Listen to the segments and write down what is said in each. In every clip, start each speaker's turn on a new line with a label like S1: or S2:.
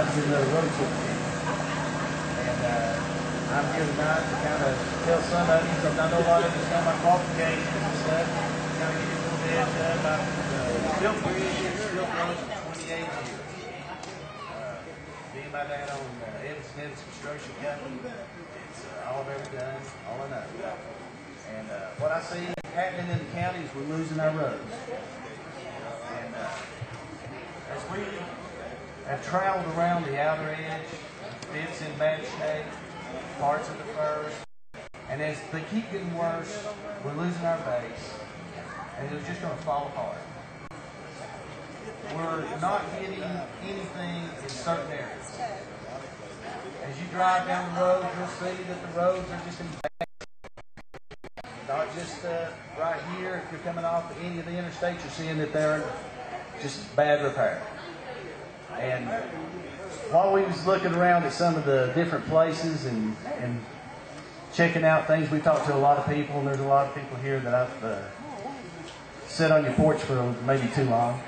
S1: to do another road trip. And I'm here tonight to kind of tell some of you, because I know a lot of you know my qualifications and stuff, kind of give you a little bit about the Silk Bridge here, Silk Road for 28 years. Being my dad on Evans Construction Company, it's all I've ever done, all I know. And what I see happening in the county is we're losing our roads. And as we have traveled around the outer edge, it's in bad shape, parts of the first, and as they keep getting worse, we're losing our base, and it's just going to fall apart. We're not getting anything in certain areas. As you drive down the road, you'll see that the roads are just in bad shape. Not just right here, if you're coming off any of the interstates, you're seeing that they're just bad repair. And while we was looking around at some of the different places and checking out things, we talked to a lot of people, and there's a lot of people here that I've sat on your porch for maybe too long,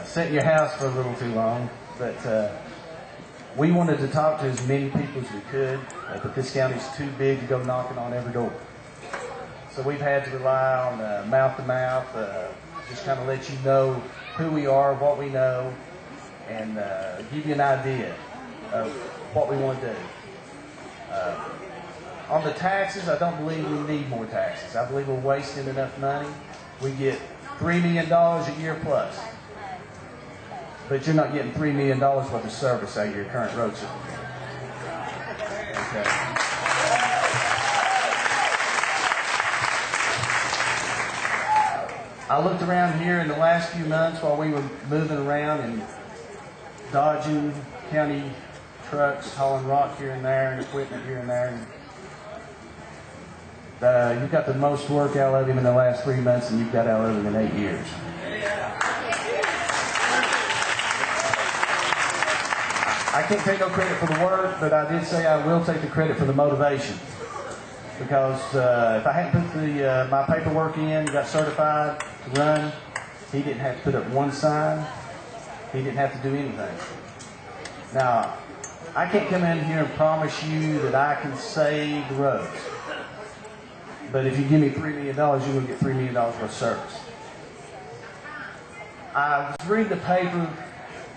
S1: sat in your house for a little too long, but we wanted to talk to as many people as we could, but this county's too big to go knocking on every door. So we've had to rely on mouth to mouth, just kind of let you know who we are, what we know, and give you an idea of what we want to do. On the taxes, I don't believe we need more taxes. I believe we're wasting enough money. We get $3 million a year plus. But you're not getting $3 million worth of service out of your current road system. Okay. I looked around here in the last few months while we were moving around and dodging county trucks, hauling rock here and there, and equipment here and there. And, you've got the most work out of him in the last 3 months than you've got out of him in 8 years. I can't take no credit for the work, but I did say I will take the credit for the motivation. Because if I hadn't put my paperwork in, got certified to run, he didn't have to put up one sign. He didn't have to do anything. Now, I can't come in here and promise you that I can save the roads. But if you give me $3 million, you're going to get $3 million worth of service. I was reading the paper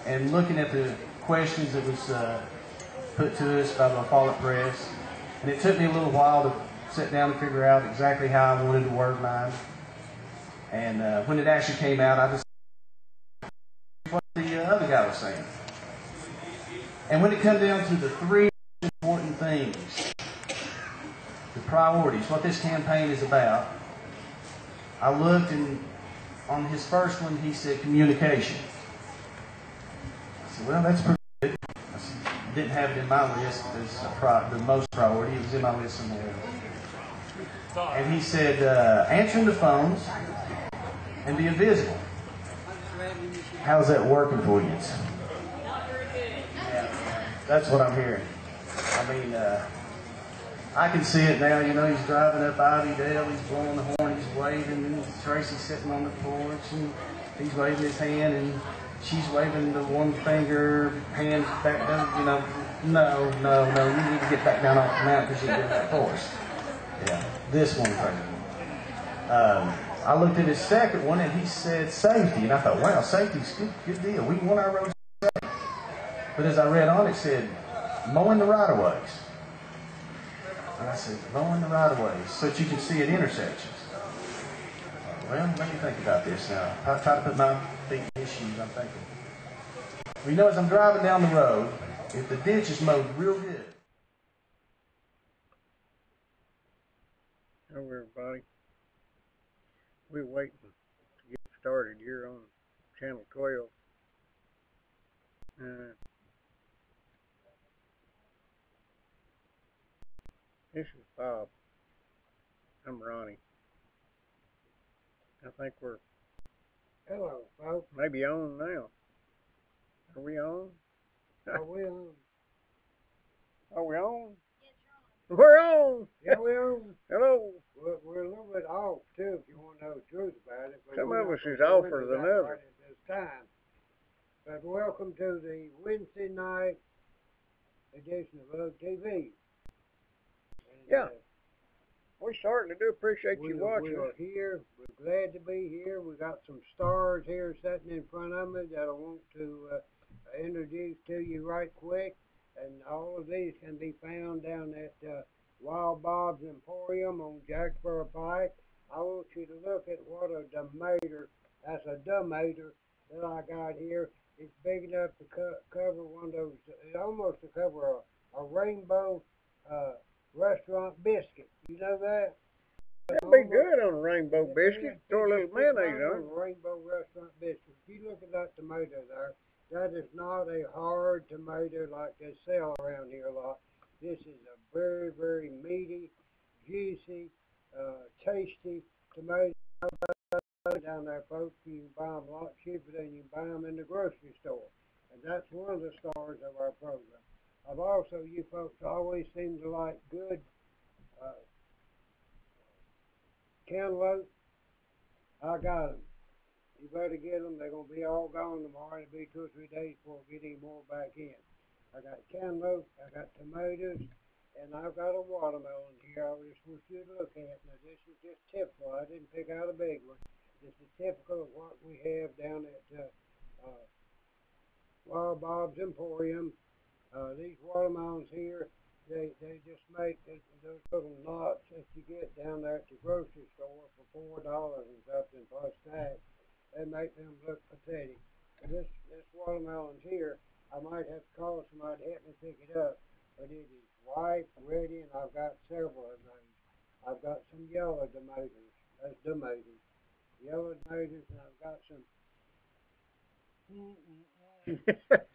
S1: and looking at the questions that was put to us by the Follett Press, and it took me a little while to sit down and figure out exactly how I wanted to word mine. And when it actually came out, I just what the other guy was saying. And when it comes down to the three important things, the priorities, what this campaign is about, I looked, and on his first one he said communication. I said, well, that's pretty good. I didn't have it in my list as the most priority. It was in my list somewhere. And he said answering the phones and being visible. How's that working for you? Yeah, that's what I'm hearing. I mean, I can see it now. You know, he's driving up Ivy Dale. He's blowing the horn. He's waving. And Tracy's sitting on the porch, and he's waving his hand, and she's waving the one finger, hands back down. You know, no. You need to get back down off the mountain because you're in that forest. Yeah, this one finger. I looked at his second one, and he said safety, and I thought, wow, safety's good deal. We want our roads safe. But as I read on, it said mowing the right-of-ways. And I said, mowing the right-of-ways so that you can see at intersections. Well, let me think about this now. I try to put my feet in issues. I'm thinking. Well, you know, as I'm driving down the road, if the ditch is mowed real good.
S2: Hello, everybody. We're waiting to get started here on Channel 12. This is Bob. I'm Ronnie. I think we're
S3: Hello, folks.
S2: maybe on now. Are we on?
S3: Are we on?
S2: Are we on? We're on!
S3: Yeah, we're on.
S2: Hello!
S3: We're a little bit off, too, if you want to know the truth about it. But
S2: Some
S3: we're
S2: of
S3: not
S2: us is
S3: gonna go
S2: offer
S3: into
S2: than
S3: that
S2: others.
S3: right at this time. But welcome to the Wednesday night edition of Love TV. And,
S2: Yeah. We certainly do appreciate you watching.
S3: We are here. We're glad to be here. We got some stars here sitting in front of me that I want to introduce to you right quick. And all of these can be found down at Wild Bob's Emporium on Jacksboro Pike. I want you to look at what a domator, that's a domator that I got here. It's big enough to cover one of those, almost to cover a rainbow restaurant biscuit. You know that?
S2: That'd be good on a rainbow biscuit. Throw a little mayonnaise on it.
S3: Rainbow restaurant biscuit. If you look at that tomato there, that is not a hard tomato like they sell around here a lot. This is a very, very meaty, juicy, tasty tomato down there, folks. You can buy them a lot cheaper than you can buy them in the grocery store. And that's one of the stars of our program. I've also, you folks always seem to like good cantaloupe. I got them. You better get them. They're going to be all gone tomorrow. It'll be 2 or 3 days before we get any more back in. I got cantaloupe. I got tomatoes. And I've got a watermelon here. I just want you to look at. Now, this is just typical. I didn't pick out a big one. This is typical of what we have down at Wild Bob's Emporium. These watermelons here, they just make those little knots that you get down there at the grocery store for $4 and something plus tax. They make them look pathetic. This watermelon here, I might have to call somebody to help me pick it up, but it is ripe, ready, and I've got several of those. I've got some yellow tomatoes. That's tomatoes. Yellow tomatoes, and I've got some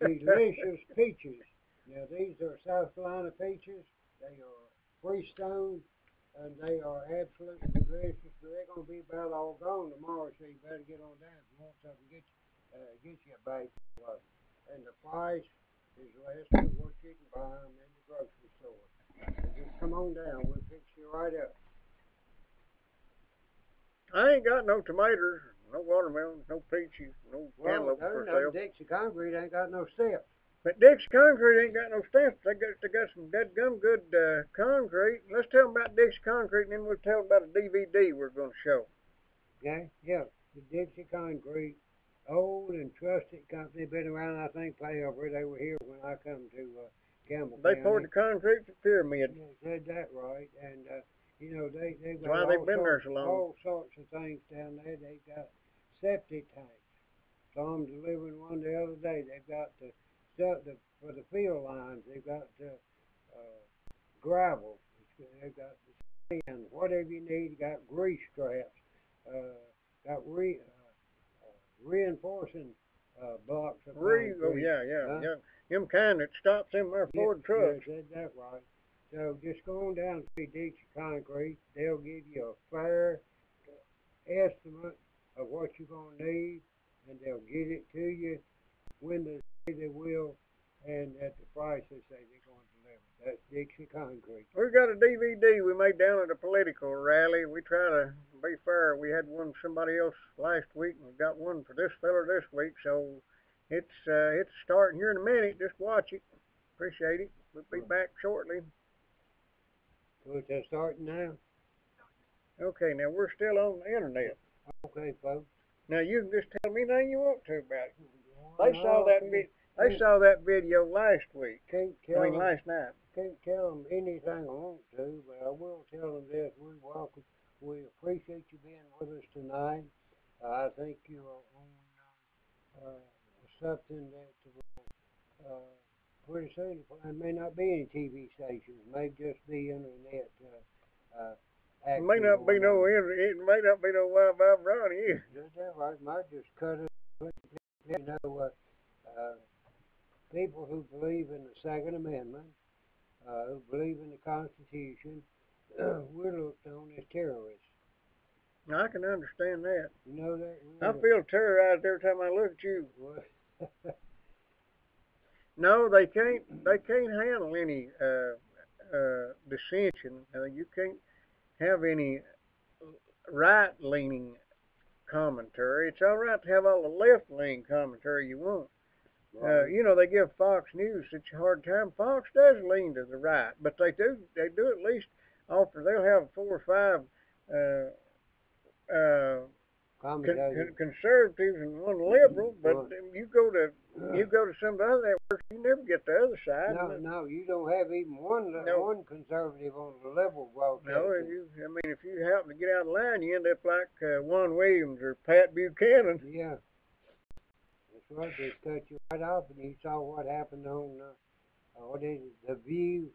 S3: delicious peaches. Now, these are South Carolina peaches. They are freestone, and they are absolutely delicious. But they're going to be about all gone tomorrow, so you better get on down if you want something. Get you a bag of them. And the price is less than what you can buy them in the grocery store. So just come on down. We'll fix you right up.
S2: I ain't got no tomatoes, no watermelons, no peaches, no cantaloupe for sale.
S3: Dixie Concrete ain't got no steps.
S2: But Dixie Concrete ain't got no stamps. They got some dead gum good concrete. Let's tell them about Dixie Concrete, and then we'll tell them about a DVD we're going to show.
S3: Okay, yeah, the Dixie Concrete, old and trusted company, been around, I think, forever. They were here when I come to Campbell
S2: They
S3: County.
S2: poured the concrete for the pyramid.
S3: Yeah, said that right, and you know they've got
S2: why they've been there so long.
S3: All sorts of things down there. They've got septic tanks. Saw them delivering one the other day. They've got the for the field lines. They've got gravel. They've got the sand. Whatever you need. You got grease traps. Got reinforcing blocks.
S2: Oh yeah. Them kind that stops them there Ford trucks.
S3: Yeah, said that right. So just go on down to see Dixie Concrete. They'll give you a fair estimate of what you're going to need, and they'll get it to you when they say they will, and at the price they say they're going to deliver. That's Dixie Concrete.
S2: We've got a DVD we made down at a political rally. We try to be fair. We had one somebody else last week, and we've got one for this fella this week, so it's starting here in a minute. Just watch it. Appreciate it. We'll be back shortly.
S3: So it's starting now?
S2: Okay, now we're still on the internet.
S3: Okay, folks.
S2: Now you can just tell me anything you want to about it. They saw that video last week. Last night.
S3: Can't tell them anything I want to, but I will tell them this. We're welcome. We appreciate you being with us tonight. I think you're on something that pretty soon there may not be any TV stations. It may just be internet.
S2: It may not be no internet. It may not be no Wi-Fi ronnie either.
S3: Is that right? Might just cut it. You know, people who believe in the Second Amendment, who believe in the Constitution, we're looked on as terrorists.
S2: I can understand that.
S3: You know that?
S2: I feel terrorized every time I look at you. No, they can't handle any dissension. You can't have any right-leaning commentary. It's all right to have all the left-leaning commentary you want,
S3: Right.
S2: You know, they give Fox News such a hard time. Fox does lean to the right, but they do at least offer. They'll have 4 or 5 uh, uh,
S3: Commentator.
S2: conservatives and one liberal, but
S3: Right.
S2: you go to some of the other networks, you never get the other side.
S3: No, you don't have even
S2: No.
S3: one conservative on the level broadcast.
S2: No, if you happen to get out of line, you end up like Juan Williams or Pat Buchanan.
S3: Yeah, that's right. They cut you right off, and you saw what happened on what is it, The View,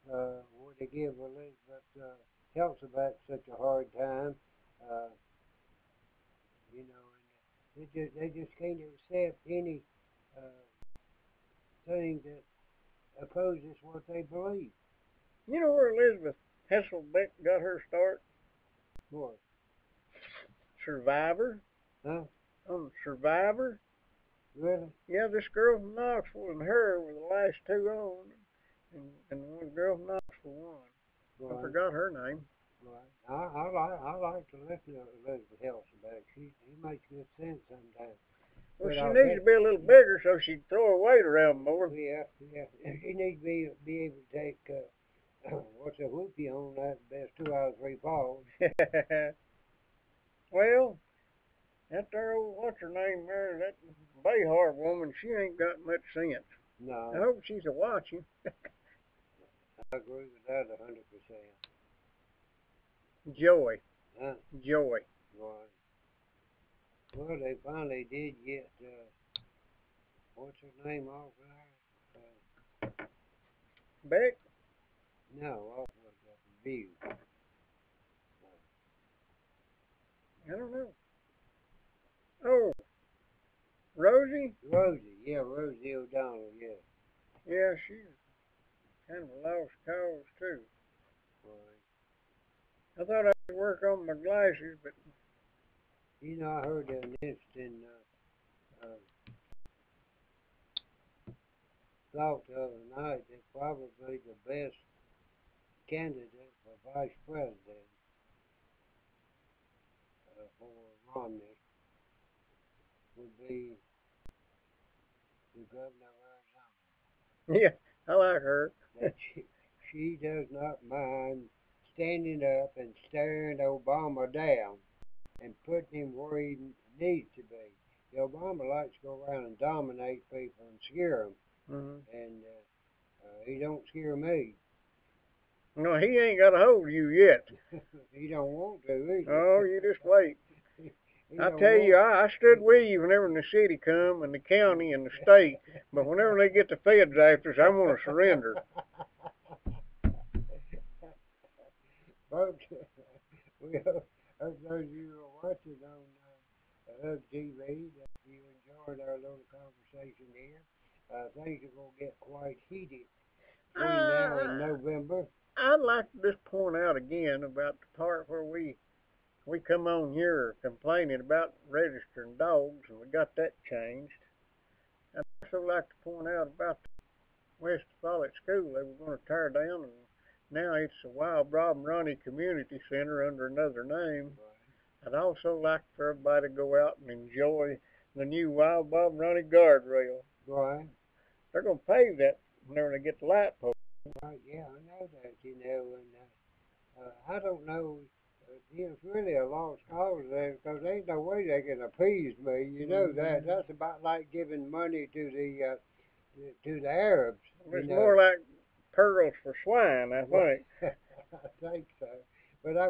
S3: where they give Elizabeth Helseback such a hard time. Uh, you know, and they just can't accept any thing that opposes what they believe.
S2: You know where Elizabeth Hasselbeck got her start?
S3: What?
S2: Survivor.
S3: Huh?
S2: On Survivor.
S3: Really?
S2: Yeah, this girl from Knoxville and her were the last 2 on, and one girl from Knoxville won.
S3: Right.
S2: I forgot her name.
S3: Right. I like to listen to Elizabeth Helseback. He makes good sense sometimes.
S2: Well,
S3: But
S2: she
S3: I'll
S2: needs to be a little bigger so she can throw her weight around more.
S3: Yeah. She needs to be able to take what's a whoopie on that best 2 out of 3 falls.
S2: Well, that there old, what's her name there, that Behar woman, she ain't got much sense. I
S3: No,
S2: hope she's a watching.
S3: I agree with that 100%.
S2: Joy.
S3: Huh?
S2: Joy.
S3: Right. Well, they finally did get what's her name off there?
S2: Beck?
S3: No, off of the View.
S2: I don't know. Oh, Rosie?
S3: Rosie O'Donnell, yeah.
S2: Yeah, she's kind of a lost cause, too.
S3: Right.
S2: I thought I could work on my glasses, but
S3: You know, I heard an interesting thought the other night that probably the best candidate for vice president for Romney would be the governor of Arizona.
S2: yeah, I like her.
S3: That she does not mind standing up and staring Obama down and putting him where he needs to be. The Obama likes to go around and dominate people and scare them, and he don't scare me.
S2: No, he ain't got a hold of you yet.
S3: He don't want to, either.
S2: Oh, you just wait. I tell you, I stood with you whenever the city come and the county and the state, but whenever they get the feds after us, I'm going to surrender.
S3: Folks, we hope those of you who are watching on Hug TV that you enjoyed our little conversation here. Things are going to get quite heated between now and November.
S2: I'd like to just point out again about the part where we come on here complaining about registering dogs, and we got that changed. I'd also like to point out about the West Follett School they were going to tear down, and now it's the Wild Bob and Ronnie Community Center under another name. I'd also like for everybody to go out and enjoy the new Wild Bob and Ronnie guardrail.
S3: Right.
S2: They're going to pave that whenever they get the light pole.
S3: Right, yeah, I know that, you know, and I don't know, it's really a lost cause there, because there ain't no way they can appease me, you know that. That's about like giving money to the Arabs.
S2: It's more like pearls for swine, I think.
S3: I think so. But I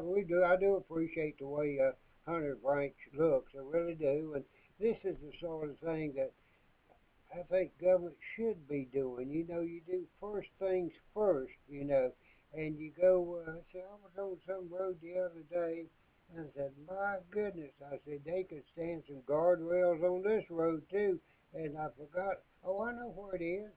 S3: do appreciate the way Hunter Branch looks, I really do, and this is the sort of thing that I think government should be doing. You know, you do first things first, you know, and you go, I was on some road the other day, and I said, my goodness, I said, they could stand some guardrails on this road too, and I forgot, I know where it is.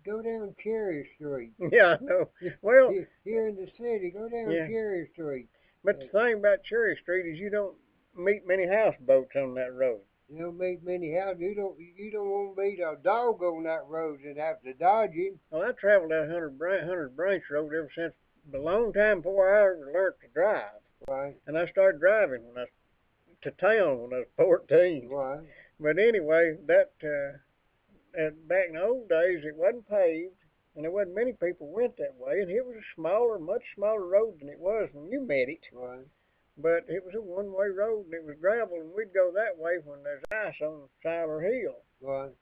S3: Go down Cherry Street.
S2: Yeah, I know. Well,
S3: here in the city, go down Cherry Street.
S2: But the thing about Cherry Street is you don't meet many houseboats on that road.
S3: You don't meet many houses. You don't want to meet a dog on that road and have to dodge him.
S2: Well, I traveled that Hunter's Branch Road ever since a long time before I ever learned to drive.
S3: Right.
S2: And I started driving to town when I was 14.
S3: Right.
S2: But anyway, that back in the old days, it wasn't paved, and there wasn't many people went that way, and it was a smaller, much smaller road than it was when you met it.
S3: Right.
S2: But it was a one-way road, and it was gravel, and we'd go that way when there's ice on Siler Hill.
S3: Right.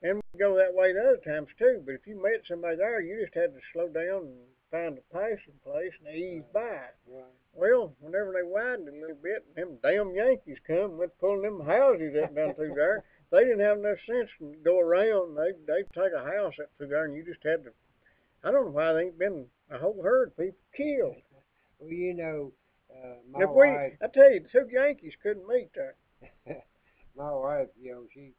S2: And we'd go that way the other times too. But if you met somebody there, you just had to slow down and find a passing place and ease by.
S3: Right.
S2: Well, whenever they widened it a little bit, them damn Yankees come and went pulling them houses up down through there. They didn't have enough sense to go around. They'd take a house up through there, and you just had to. I don't know why there ain't been a whole herd of people killed.
S3: Well, you know, my
S2: If
S3: wife.
S2: I tell you, the two Yankees couldn't meet there.
S3: My wife, you know, she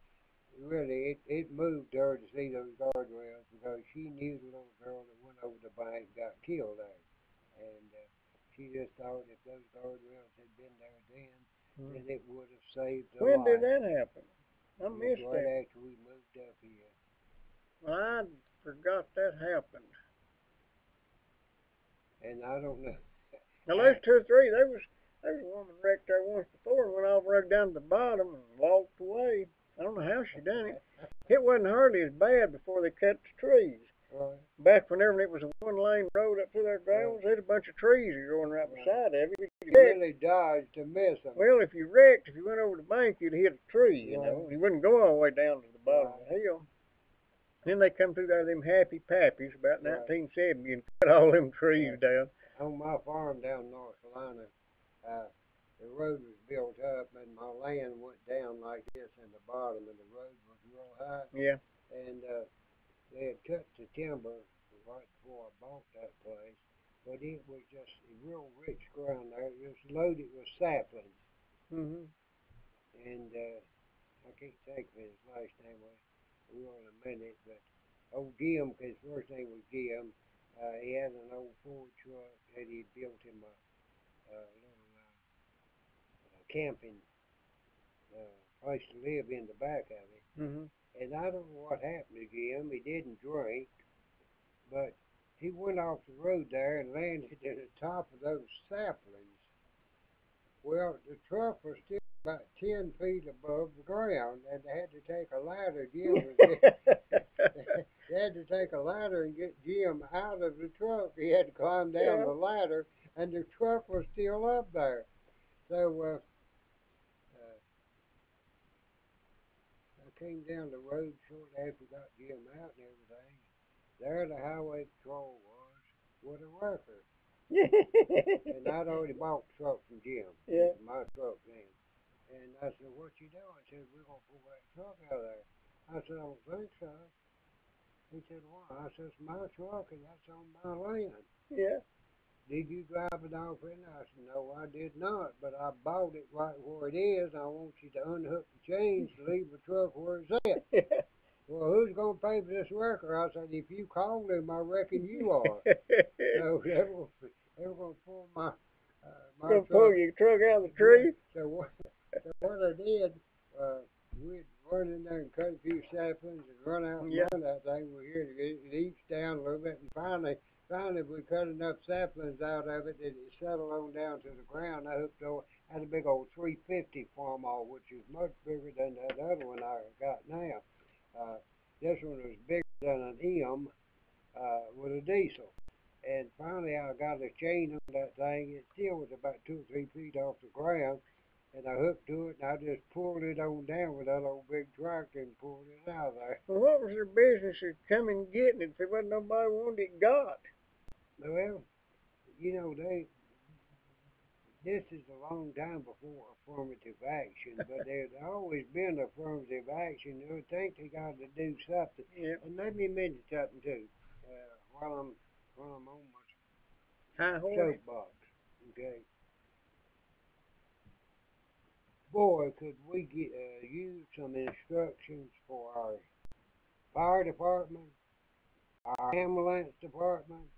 S3: really it moved her to see those guardrails because she knew the little girl that went over the bank and got killed there, and she just thought if those guardrails had been there then it would have saved her life.
S2: When did that happen? I missed
S3: right
S2: that.
S3: after we moved up here.
S2: Well, I forgot that happened.
S3: And I don't know.
S2: Now there's two or three. There was a woman wrecked there once before and went all the way down to the bottom and walked away. I don't know how she done it. It wasn't hardly as bad before they cut the trees.
S3: Right.
S2: Back whenever it was a one-lane road up through there, gravels, there's a bunch of trees growing right beside of it.
S3: You really dodged to miss them.
S2: Well, if you wrecked, if you went over the bank, you'd hit a tree, you know. You wouldn't go all the way down to the bottom of the hill. Then they come through there, them happy pappies, about 1970, and cut all them trees down.
S3: On my farm down in North Carolina, the road was built up, and my land went down like this in the bottom, and the road was real high.
S2: Yeah.
S3: And they had cut the timber right before I bought that place, but it was just real rich ground there. It was loaded with saplings.
S2: Mm-hmm.
S3: And I can't think of his last name. We will in a minute, but old Jim, his first name was Jim. He had an old Ford truck that he built him a little camping place to live in the back of it.
S2: Mm-hmm.
S3: And I don't know what happened to Jim. He didn't drink, but he went off the road there and landed at the top of those saplings. Well, the truck was still about 10 feet above the ground, and they had to take a ladder. They had to take a ladder and get Jim out of the truck. He had to climb down the ladder, and the truck was still up there. So I came down the road shortly after we got Jim out and everything. There the highway patrol was with a wrecker. And I'd already bought the truck from Jim.
S2: Yeah.
S3: My truck then. And I said, what you doing? He said, we're going to pull that truck out of there. I said, I don't think so. He said, why? I said, it's my truck and that's on my land.
S2: Yeah.
S3: Did you drive it off in? I said, no, I did not, but I bought it right where it is. I want you to unhook the chains to leave the truck where it's at.
S2: Yeah.
S3: Well, who's going to pay for this wrecker? I said, if you call them, I reckon you are. So they were going to pull my
S2: Gonna
S3: truck.
S2: pull your truck out of the tree?
S3: So what I did, we'd run in there and cut a few saplings and run out and run that thing. We're here to get it each down a little bit, and finally we cut enough saplings out of it that it settled on down to the ground. I hooked over, had a big old 350 farm-all, which is much bigger than that other one I got now. This one was bigger than an M with a diesel. And finally I got a chain on that thing. It still was about 2 or 3 feet off the ground. And I hooked to it, and I just pulled it on down with that old big tractor and pulled it out of there.
S2: Well, what was their business of coming and getting it if there wasn't nobody wanted it got?
S3: Well, you know, this is a long time before affirmative action, but there's always been affirmative action. They would think they got to do something.
S2: Yeah.
S3: And let me mention something too, while I'm on my
S2: High horse.
S3: soapbox. Okay. Boy, could we use some instructions for our fire department, our ambulance department,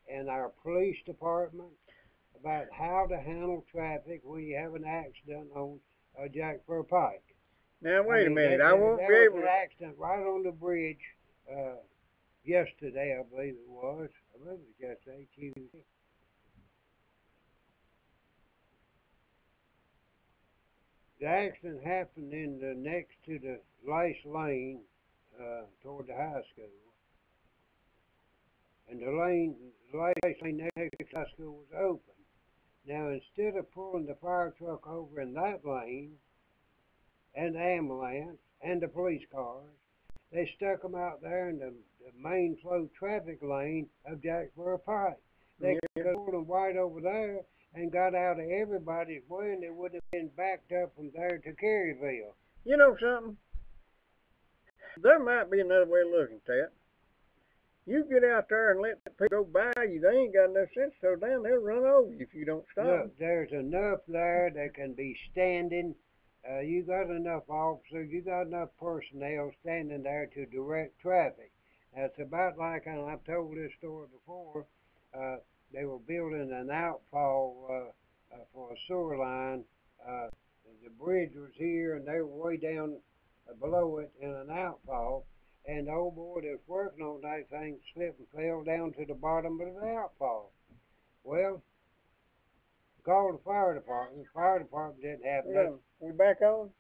S3: and our police department about how to handle traffic when you have an accident on Jack Fur Pike.
S2: Now, wait a minute. I won't be able to...
S3: There was an accident right on the bridge yesterday, I believe it was. I believe it was yesterday, Tuesday. The accident happened in the next to the last lane toward the high school. And the lane next to the high school was open. Now, instead of pulling the fire truck over in that lane, and the ambulance, and the police cars, they stuck them out there in the main flow traffic lane of Jacksboro Pike. They could have pulled them right over there and got out of everybody's way, and they would have been backed up from there to Caryville.
S2: You know something? There might be another way of looking at that. You get out there and let people go by you, they ain't got enough sense to slow down, they'll run over you if you don't stop.
S3: Look, there's enough there that can be standing. You got enough officers, you got enough personnel standing there to direct traffic. Now, it's about like, and I've told this story before, they were building an outfall for a sewer line. The bridge was here, and they were way down below it in an outfall. And the old boy that was working on that thing slipped and fell down to the bottom of the outfall. Well, called the fire department. The fire department didn't have nothing.
S2: We back on?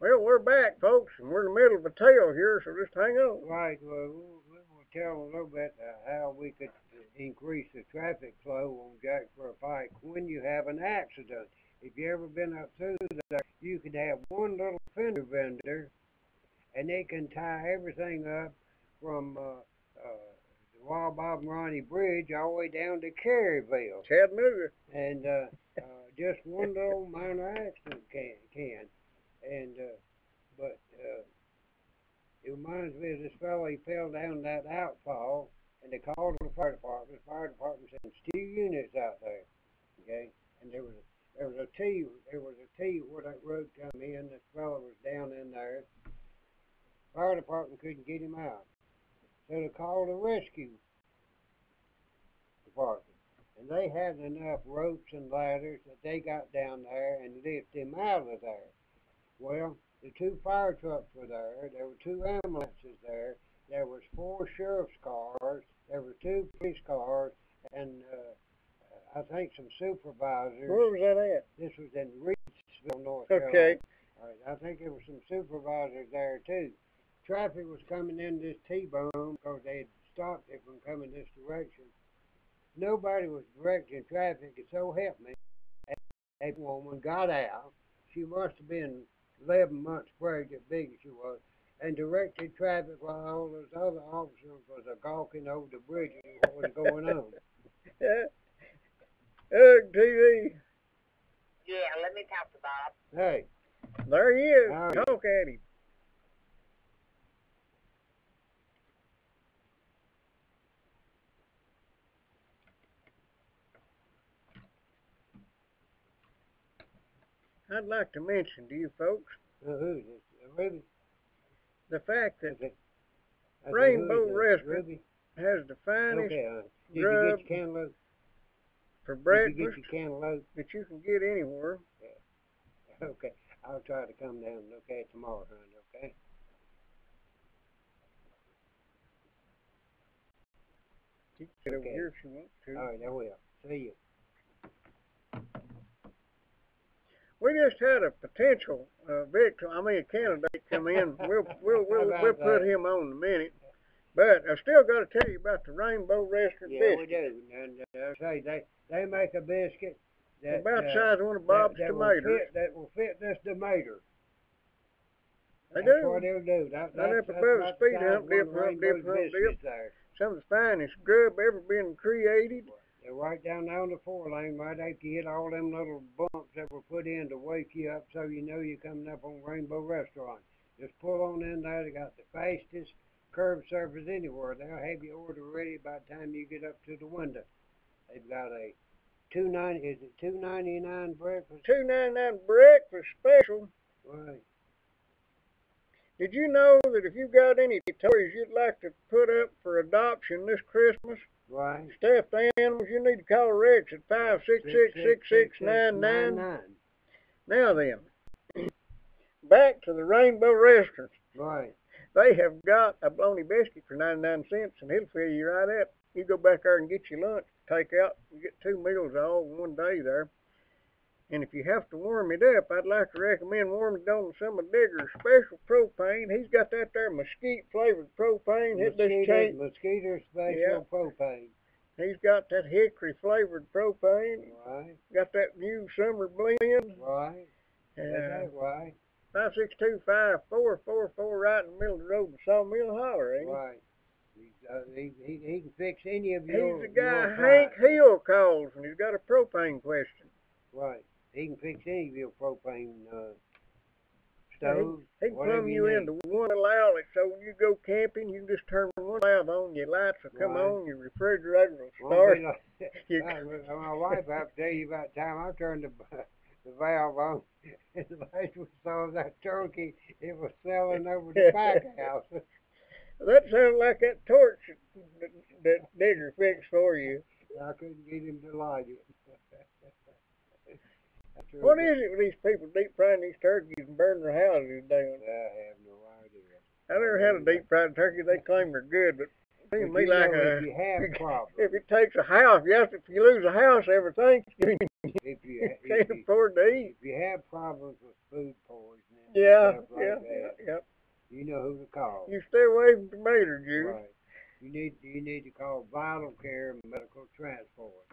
S2: Well, we're back, folks, and we're in the middle of a tale here, so just hang on.
S3: Right. Well, we'll tell a little bit how we could increase the traffic flow on Jacksboro Pike when you have an accident. If you ever been up through there, you could have one little fender vendor, and they can tie everything up from the Wild Bob and Ronnie Bridge all the way down to Caryville.
S2: Chattanooga.
S3: And just one little minor accident can. And but it reminds me of this fellow. He fell down that outfall, and they called the fire department. The fire department sent 2 units out there. Okay, and there was a T where that road come in. This fellow was down in there. Fire department couldn't get him out, so they called the rescue department, and they had enough ropes and ladders that they got down there and lifted him out of there. Well, the 2 fire trucks were there. There were 2 ambulances there. There was 4 sheriff's cars. There were 2 police cars, and I think some supervisors.
S2: Where was that at?
S3: This was in Reedsville, North
S2: Carolina.
S3: Okay. All right, I think there were some supervisors there too. Traffic was coming in this T-bone because they had stopped it from coming this direction. Nobody was directing traffic, and so helped me. A woman got out. She must have been 11 months pregnant, big as she was, and directed traffic while all those other officers was gawking over the bridge and what was going on.
S2: TV.
S4: Yeah, let me talk to Bob.
S3: Hey.
S2: There he is. Talk at him. I'd like to mention to you folks
S3: Who's this? Ruby?
S2: the fact that Rainbow Restaurant has the finest
S3: Did
S2: grub
S3: you get your cantaloupe?
S2: for
S3: Did
S2: breakfast
S3: you get your cantaloupe?
S2: that you can get anywhere.
S3: Yeah. Okay. I'll try to come down and look at it tomorrow, honey, okay?
S2: You can get over here if you want to.
S3: All right, I will. See you.
S2: We just had a potential candidate come in. We'll put him on in a minute. But I still got to tell you about the Rainbow Restaurant biscuit.
S3: Yeah, we do. And say they make a biscuit that
S2: about the size of one of Bob's tomatoes.
S3: That will fit this tomato.
S2: They
S3: That's
S2: do.
S3: what they'll do.
S2: Right up above the speed hump, dip. Some of the finest grub ever been created.
S3: They're right down there on the 4-lane, right after you hit all them little bumps that were put in to wake you up so you know you're coming up on Rainbow Restaurant. Just pull on in there. They got the fastest curb service anywhere. They'll have your order ready by the time you get up to the window. They've got a $2.99 breakfast?
S2: $2.99 breakfast special.
S3: Right.
S2: Did you know that if you've got any toys you'd like to put up for adoption this Christmas,
S3: right,
S2: stuffed animals, you need to call Rex at 566-6699. Now then, back to the Rainbow Restaurant.
S3: Right.
S2: They have got a bologna biscuit for 99 cents, and it'll fill you right up. You go back there and get your lunch, take out, you get 2 meals all in one day there. And if you have to warm it up, I'd like to recommend warming it on some of Digger's special propane. He's got that there mesquite flavored propane.
S3: Mosquito special propane.
S2: He's got that hickory flavored propane.
S3: Right.
S2: Got that new summer blend.
S3: Right. That's right.
S2: 562-5444 right in the middle of the road in Sawmill Holler, ain't he?
S3: Right. He can fix any of your.
S2: He's the guy Hank Hill calls when he's got a propane question.
S3: Right. He can fix any of your propane stove.
S2: He can plumb you into one little outlet, so when you go camping, you can just turn one valve on, your lights will come on, your refrigerator will start.
S3: My wife, I have to tell you about the time I turned the valve on, and the last we saw that turkey, it was selling over the back house.
S2: That sounds like that torch that Digger fixed for you.
S3: I couldn't get him to light it.
S2: What is it with these people deep frying these turkeys and burning their houses down?
S3: I have no idea.
S2: I never had a deep fried turkey. They claim they're good, but it seems to me like
S3: if you have problems,
S2: if it takes a house, if you lose a house every Thanksgiving,
S3: if you
S2: can't afford to eat.
S3: If you have problems with food poisoning, you know who to call.
S2: You stay away from tomato juice.
S3: Right. You need to call Vital Care Medical Transport.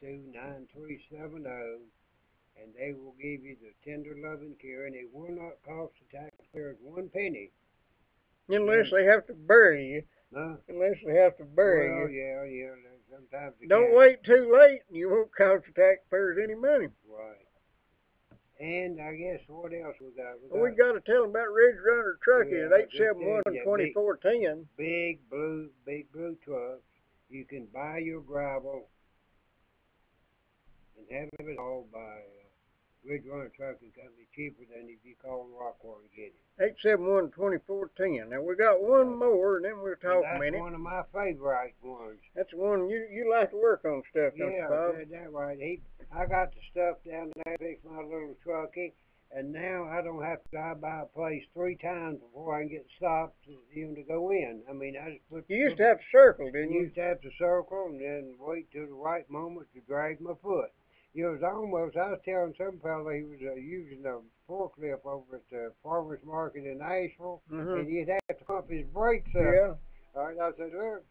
S3: 562-9370, and they will give you the tender loving care, and it will not cost the taxpayers one penny.
S2: Unless they have to bury you.
S3: No.
S2: Unless they have to bury you.
S3: Yeah. Sometimes
S2: don't wait too late, and you won't cost the taxpayers any money.
S3: Right. And I guess what else we got?
S2: We got to tell them about Ridge Runner Trucking at 871-2410.
S3: Big blue trucks. You can buy your gravel and have it hauled by Ridge Runner Trucking Company cheaper than if you call Rockwell and get it.
S2: 871-2410. Now we got one more, and then we'll talk a minute.
S3: That's one of my favorite ones.
S2: That's the one you like to work on stuff, don't you, Bob?
S3: Yeah, that's right. I got the stuff down there, fix my little truckie, and now I don't have to drive by a place 3 times before I can get stopped even to go in. I mean, I just put.
S2: You used to have to circle, didn't you?
S3: Used to have to circle and then wait till the right moment to drag my foot. It was almost, I was telling some fella he was using a forklift over at the farmer's market in Asheville, and he'd have to pump his brakes up.
S2: Yeah.
S3: All right, I said, look,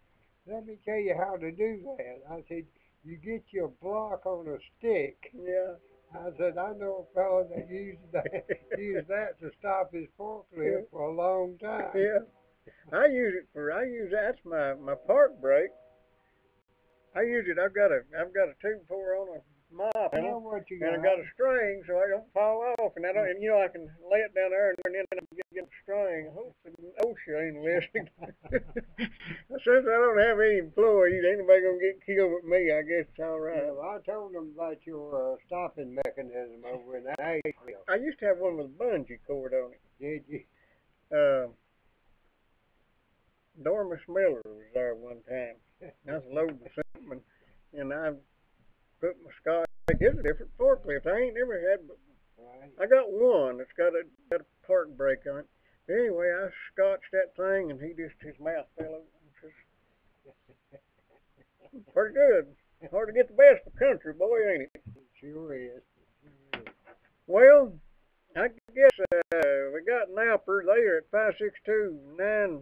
S3: let me tell you how to do that. I said, you get your block on a stick.
S2: Yeah.
S3: I said, I know a fella that used that to stop his forklift for a long time.
S2: Yeah. That's my park brake. I use it. I've got a 2-4 on a mop, and I got a string so I don't fall off, and I can lay it down there and then I get a string. Hopefully OSHA ain't listening. Since I don't have any employees, ain't nobody gonna get killed with me. I guess it's all right.
S3: Yeah, well, I told them about your stopping mechanism over in Asheville.
S2: I used to have one with a bungee cord on it.
S3: Did you?
S2: Dormus Miller was there one time. I was loading something, and I put my Scotch. It's a different forklift. I ain't never had, but I got one that's got a park brake on it. But anyway, I scotched that thing, and his mouth fell open. Pretty good. Hard to get the best of the country, boy, ain't it?
S3: Sure is.
S2: Well, I guess we got Napper there at 562-9406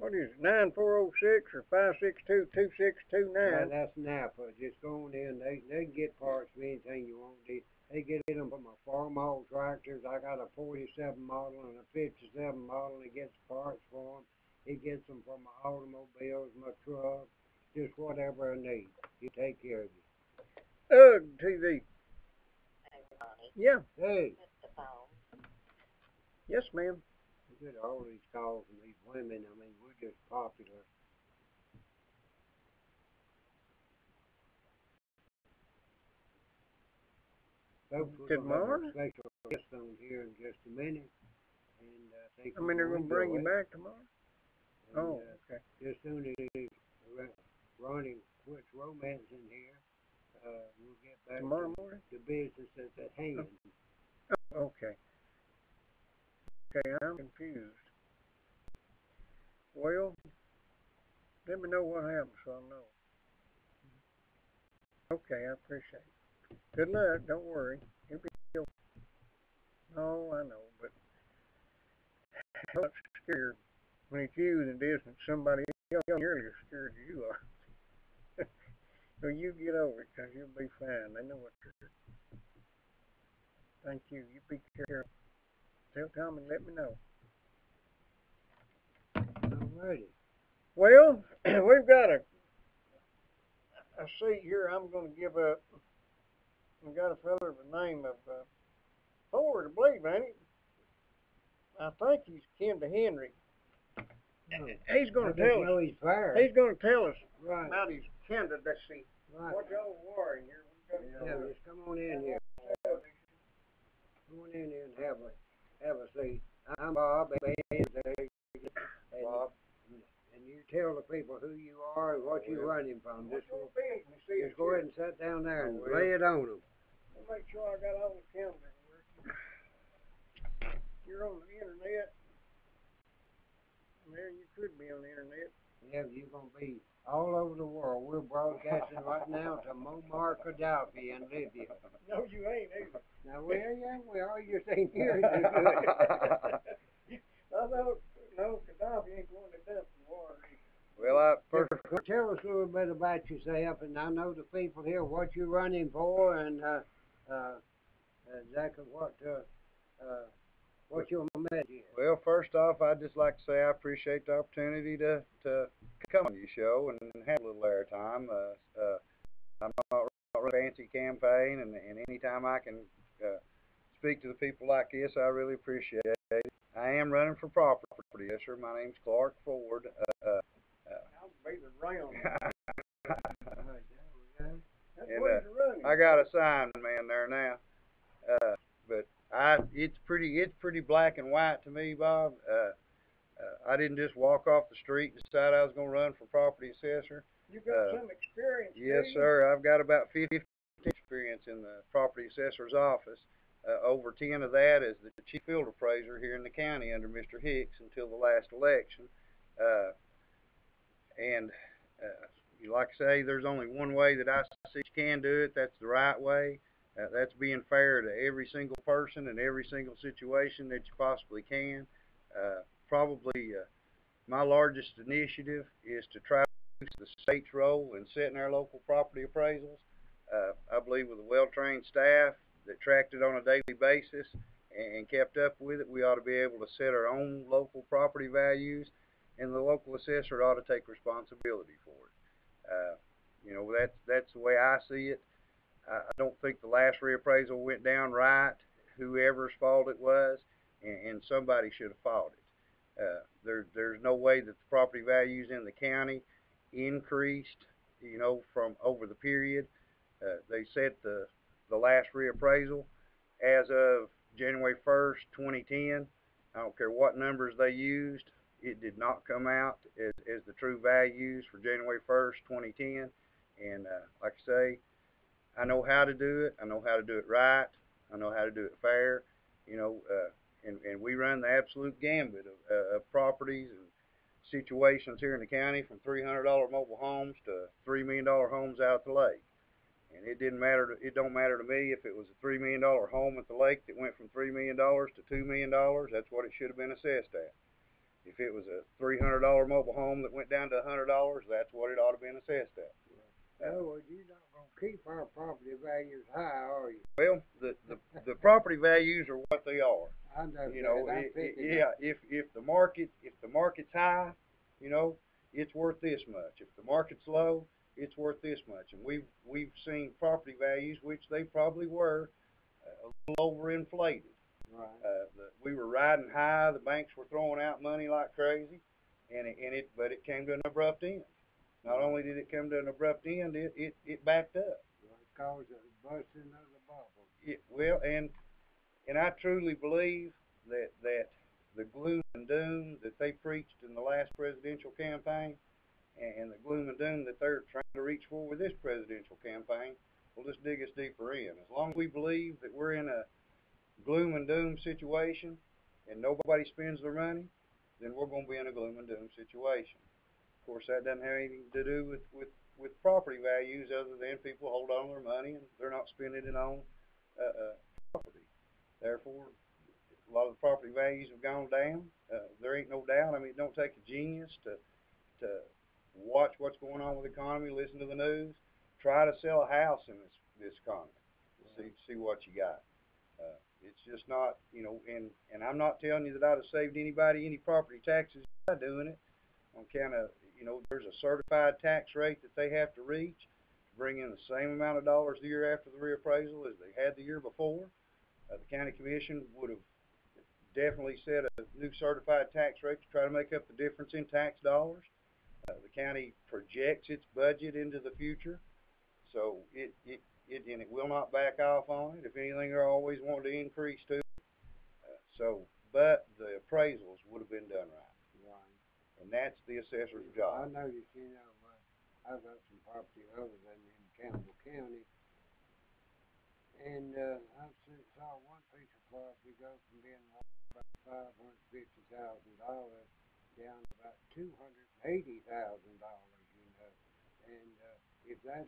S2: or 562-2629.
S3: That's Napa. Just go on in. They can get parts for anything you want. They get them from my farm haul tractors. I got a 47 model and a 57 model. He gets parts for them. He gets them from my automobiles, my truck, just whatever I need. He take care of you.
S2: TV.
S4: Hey, Ronnie.
S2: Yeah.
S3: Hey.
S4: Mr. Phone.
S2: Yes, ma'am.
S3: We get all these calls from these women. I mean, we're just popular. Folks, we're going to have a special guest on here in just a minute. And
S2: they're going to bring you back tomorrow? And, okay.
S3: Just soon as Ronnie quits romancing here, we'll get back
S2: tomorrow morning
S3: to business that's at hand.
S2: Okay. Okay, I'm confused. Well, let me know what happens so I'll know. Okay, I appreciate it. Good luck. Don't worry. You'll be. Oh, I know, but I'm not scared when it's you and it isn't somebody else. You're as scared as you are. So you get over it, because you'll be fine. They know what you're doing. Thank you. You be careful. Tell Tom and let me know.
S3: Alrighty.
S2: Well, we've got a seat here I'm going to give up. We've got a fella by the name of Ford, I believe, ain't it? I think he's kin to Henry.
S3: No.
S2: He's going to tell us.
S3: He's fair.
S2: He's going to tell us
S3: Right.
S2: about his candidacy.
S3: Right.
S2: What y'all wiring here?
S3: Yeah, just come on in here. Come on in here and have a seat. I'm Bob, and you tell the people who you are and what you're running from. Just go ahead and sit down there and lay it on them.
S2: I'll make sure I got all the cameras working. You're on the internet. There, you could be on the internet.
S3: Yeah, you're going to be all over the world. We're broadcasting right now to Muammar Gaddafi in Libya.
S2: No, you ain't either.
S3: Now, we are. You're saying here.
S2: I know, no, Gaddafi ain't going to dump the water.
S5: Well,
S3: Tell us a little bit about yourself, and I know the people here what you're running for, and exactly what your message is.
S5: well, first off, I'd just like to say I appreciate the opportunity to come on your show and have a little airtime. I'm not running a fancy campaign, and anytime I can speak to the people like this, I really appreciate it. I am running for property, yes, sir. My name's Clark Ford.
S2: I'll be the round.
S5: And I got a sign man there now, but it's pretty black and white to me, Bob. I didn't just walk off the street and decide I was going to run for property assessor.
S2: You got some experience.
S5: Yes, sir. I've got about 50 experience in the property assessor's office. Over 10 of that as the chief field appraiser here in the county under Mr. Hicks until the last election. Like I say, there's only one way that I see you can do it. That's the right way. That's being fair to every single person in every single situation that you possibly can. Probably my largest initiative is to try to use the state's role in setting our local property appraisals. I believe with a well-trained staff that tracked it on a daily basis and kept up with it, we ought to be able to set our own local property values, and the local assessor ought to take responsibility for it. That's the way I see it. I don't think the last reappraisal went down right, whoever's fault it was, and somebody should have fought it. There's no way that the property values in the county increased, from over the period. They set the last reappraisal as of January 1st, 2010. I don't care what numbers they used. It did not come out as the true values for January 1st, 2010. And like I say, I know how to do it. I know how to do it right. I know how to do it fair. And we run the absolute gambit of properties and situations here in the county, from $300 mobile homes to $3 million homes out at the lake. And it don't matter to me if it was a $3 million home at the lake that went from $3 million to $2 million. That's what it should have been assessed at. If it was a $300 mobile home that went down to $100, that's what it ought to have been assessed at.
S3: Well, you're not going to keep our property values high, are you?
S5: Well, the property values are what they are.
S3: I know.
S5: If the market's high, it's worth this much. If the market's low, it's worth this much. And we've seen property values, which they probably were, a little overinflated.
S3: Right.
S5: We were riding high. The banks were throwing out money like crazy, but it came to an abrupt end. Not only did it come to an abrupt end, it backed up.
S3: It caused a busting of the bubble.
S5: And I truly believe that the gloom and doom that they preached in the last presidential campaign, and the gloom and doom that they're trying to reach for with this presidential campaign, will just dig us deeper in. As long as we believe that we're in a gloom and doom situation and nobody spends their money, then we're going to be in a gloom and doom situation. Of course, that doesn't have anything to do with with property values other than people hold on to their money and they're not spending it on property. Therefore, a lot of the property values have gone down. There ain't no doubt. I mean, it don't take a genius to watch what's going on with the economy, listen to the news, try to sell a house in this economy. See what you got. It's just not, you know, and I'm not telling you that I'd have saved anybody any property taxes by doing it. On kind of, you know, there's a certified tax rate that they have to reach to bring in the same amount of dollars the year after the reappraisal as they had the year before. The county commission would have definitely set a new certified tax rate to try to make up the difference in tax dollars. The county projects its budget into the future, so it will not back off on it. If anything, they're always wanting to increase too. But the appraisals would have been done right. And that's the assessor's job.
S3: I noticed, you know, I've got some property other than in Campbell County, and I saw one piece of property go from being about $550,000 down to about $280,000, you know. And if I'd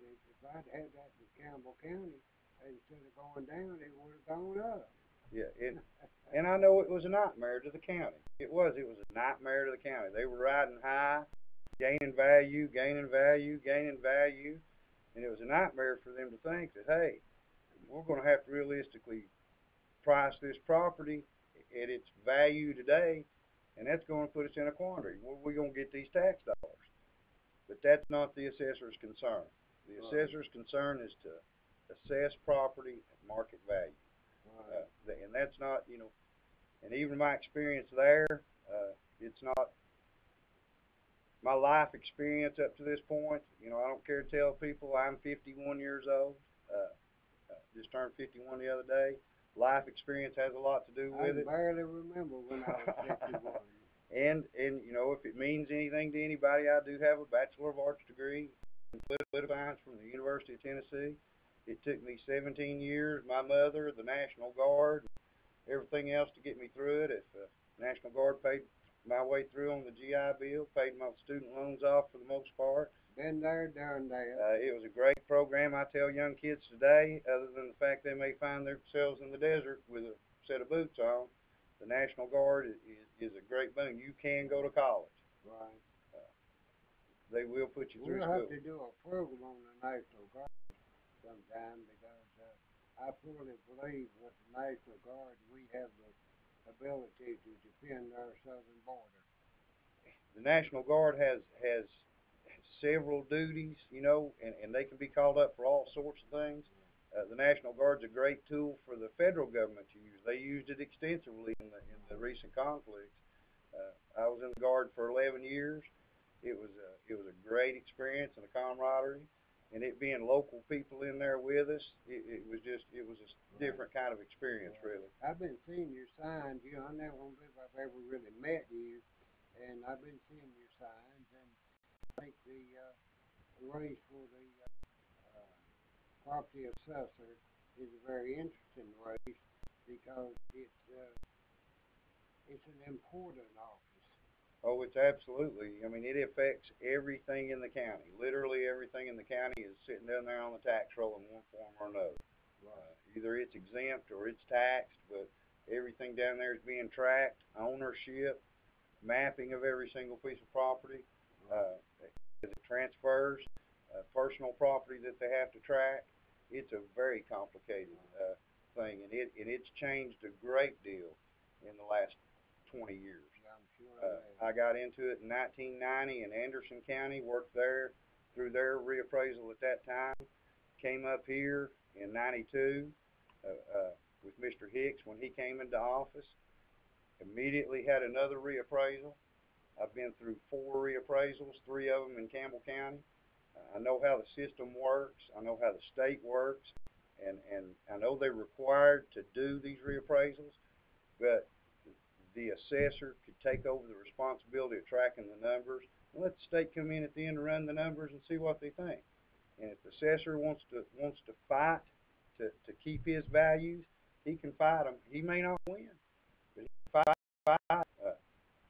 S3: had that in Campbell County, instead of going down, it would have gone up.
S5: Yeah, and I know it was a nightmare to the county. It was a nightmare to the county. They were riding high, gaining value, and it was a nightmare for them to think that, hey, we're going to have to realistically price this property at its value today, and that's going to put us in a quandary. Where are we going to get these tax dollars? But that's not the assessor's concern. The assessor's concern is to assess property at market value. And that's not, you know, and even my experience there, it's not my life experience up to this point. You know, I don't care to tell people I'm 51 years old. Just turned 51 the other day. Life experience has a lot to do with it.
S3: I barely remember when I was 51.
S5: And you know, if it means anything to anybody, I do have a Bachelor of Arts degree in political science from the University of Tennessee. It took me 17 years, my mother, the National Guard, everything else to get me through it. If the National Guard paid my way through on the GI Bill, paid my student loans off for the most part.
S3: Been there, done that.
S5: It was a great program. I tell young kids today, other than the fact they may find themselves in the desert with a set of boots on, the National Guard is a great boon. You can go to college.
S3: Right.
S5: They will put you through
S3: We'll
S5: school.
S3: have to do a program on the National Guard sometime, because I fully believe with the National Guard we have the ability to defend our southern border.
S5: The National Guard has several duties, you know, and they can be called up for all sorts of things. The National Guard's a great tool for the federal government to use. They used it extensively in the recent conflicts. I was in the Guard for 11 years. It was a great experience and a camaraderie. And it being local people in there with us, it was a different kind of experience, really.
S3: I've been seeing your signs. You know, I never believe I've ever really met you, and I've been seeing your signs. And I think the race for the property assessor is a very interesting race, because it's an important office.
S5: Oh, it's absolutely. I mean, it affects everything in the county. Literally everything in the county is sitting down there on the tax roll in one form or another. Either it's exempt or it's taxed, but everything down there is being tracked. Ownership, mapping of every single piece of property, as it transfers, personal property that they have to track. It's a very complicated thing, and it's changed a great deal in the last 20 years. I got into it in 1990 in Anderson County, worked there through their reappraisal at that time. Came up here in 92 with Mr. Hicks when he came into office. Immediately had another reappraisal. I've been through 4 reappraisals, 3 of them in Campbell County. I know how the system works. I know how the state works. And I know they're required to do these reappraisals, but the assessor could take over the responsibility of tracking the numbers and let the state come in at the end and run the numbers and see what they think. And if the assessor wants to fight to keep his values, he can fight them. He may not win, but he can fight.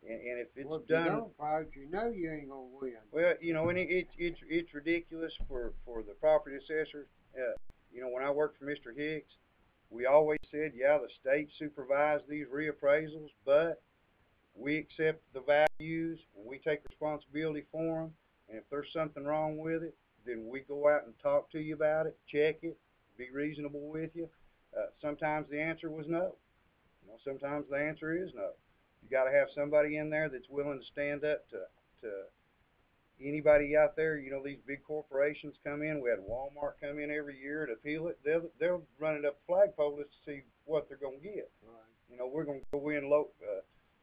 S5: And if it's
S3: well, if
S5: done.
S3: you don't fight, you know you ain't gonna win.
S5: Well, you know, and it's ridiculous for the property assessor. You know, when I worked for Mr. Hicks, we always said, yeah, the state supervised these reappraisals, but we accept the values and we take responsibility for them. And if there's something wrong with it, then we go out and talk to you about it, check it, be reasonable with you. Sometimes the answer was no. You know, sometimes the answer is no. You got to have somebody in there that's willing to stand up to anybody out there. You know, these big corporations come in. We had Walmart come in every year to appeal it. They'll run it up the flagpole just to see what they're going to get.
S3: Right.
S5: You know, we're going to go in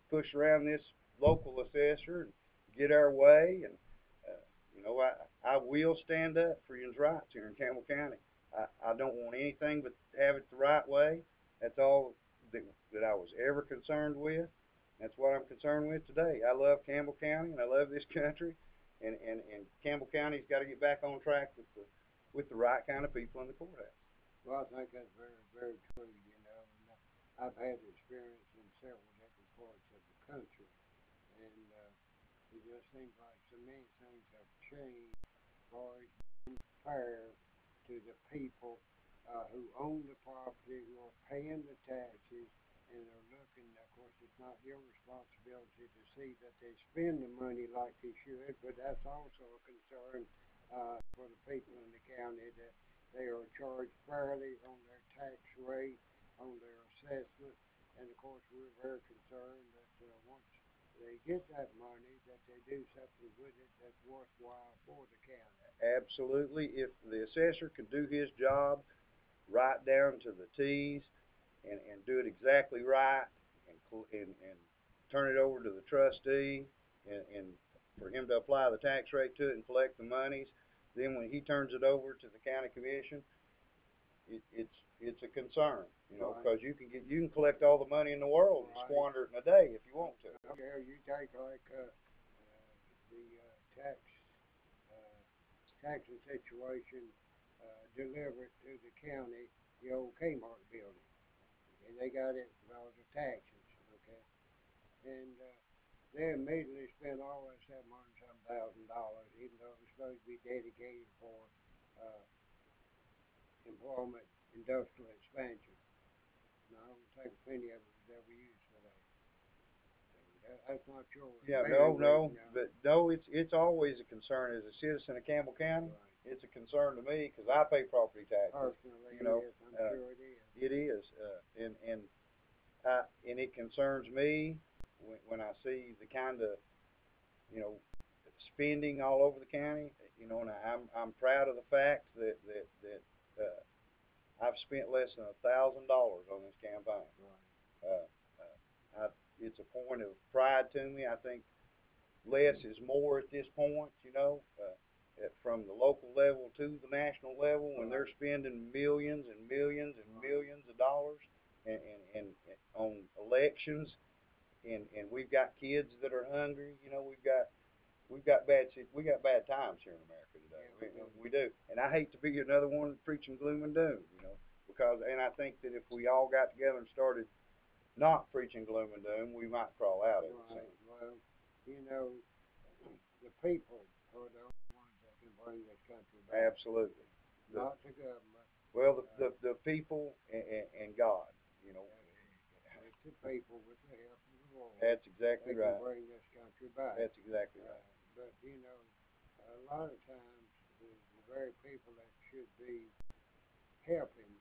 S5: push around this local assessor and get our way. And you know, I will stand up for your rights here in Campbell County. I don't want anything but have it the right way. That's all that I was ever concerned with. That's what I'm concerned with today. I love Campbell County and I love this country, and Campbell County's got to get back on track with the right kind of people in the courthouse.
S3: Well, I think that's very, very true, you know. And I've had experience in several different parts of the country, and it just seems like so many things have changed as far as being fair to the people who own the property, who are paying the taxes, and are looking. Of course, it's not your responsibility to see that they spend the money like they should, but that's also a concern for the people in the county that they are charged fairly on their tax rate, on their assessment, and of course we're very concerned that once they get that money, that they do something with it that's worthwhile for the county.
S5: Absolutely. If the assessor can do his job right down to the T's and do it exactly right and turn it over to the trustee and for him to apply the tax rate to it and collect the monies, then when he turns it over to the county commission, it's a concern, you know, because you can collect all the money in the world and squander it in a day if you want to.
S3: Okay, you take like the taxing situation, deliver it to the county, the old Kmart building. And they got it with all the taxes, okay? And they immediately spent all that $700,000, even though it was supposed to be dedicated for employment, industrial expansion. And I don't think a penny of it was ever used for that. That's not yours.
S5: Yeah, but it's always a concern as a citizen of Campbell County. Right. It's a concern to me because I pay property taxes.
S3: Personally,
S5: you know,
S3: I'm sure it is.
S5: It is, and it concerns me when I see the kind of, you know, spending all over the county. You know, and I'm proud of the fact that I've spent less than $1,000 on this campaign. Right. It's a point of pride to me. I think less is more at this point, you know, from the local level to the national level, when they're spending millions and millions and millions of dollars and on elections, and we've got kids that are hungry. You know, we've got bad times here in America today. We do, and I hate to be another one preaching gloom and doom, you know, and I think that if we all got together and started not preaching gloom and doom, we might crawl out of it.
S3: Right. Well, you know, the people are the only ones that can bring this country back.
S5: Absolutely.
S3: Not the government.
S5: Well, the people and God, you know.
S3: It's the people with the help of the Lord.
S5: That's exactly right.
S3: Can bring this country back.
S5: That's exactly right.
S3: But, you know, a lot of times the very people that should be helping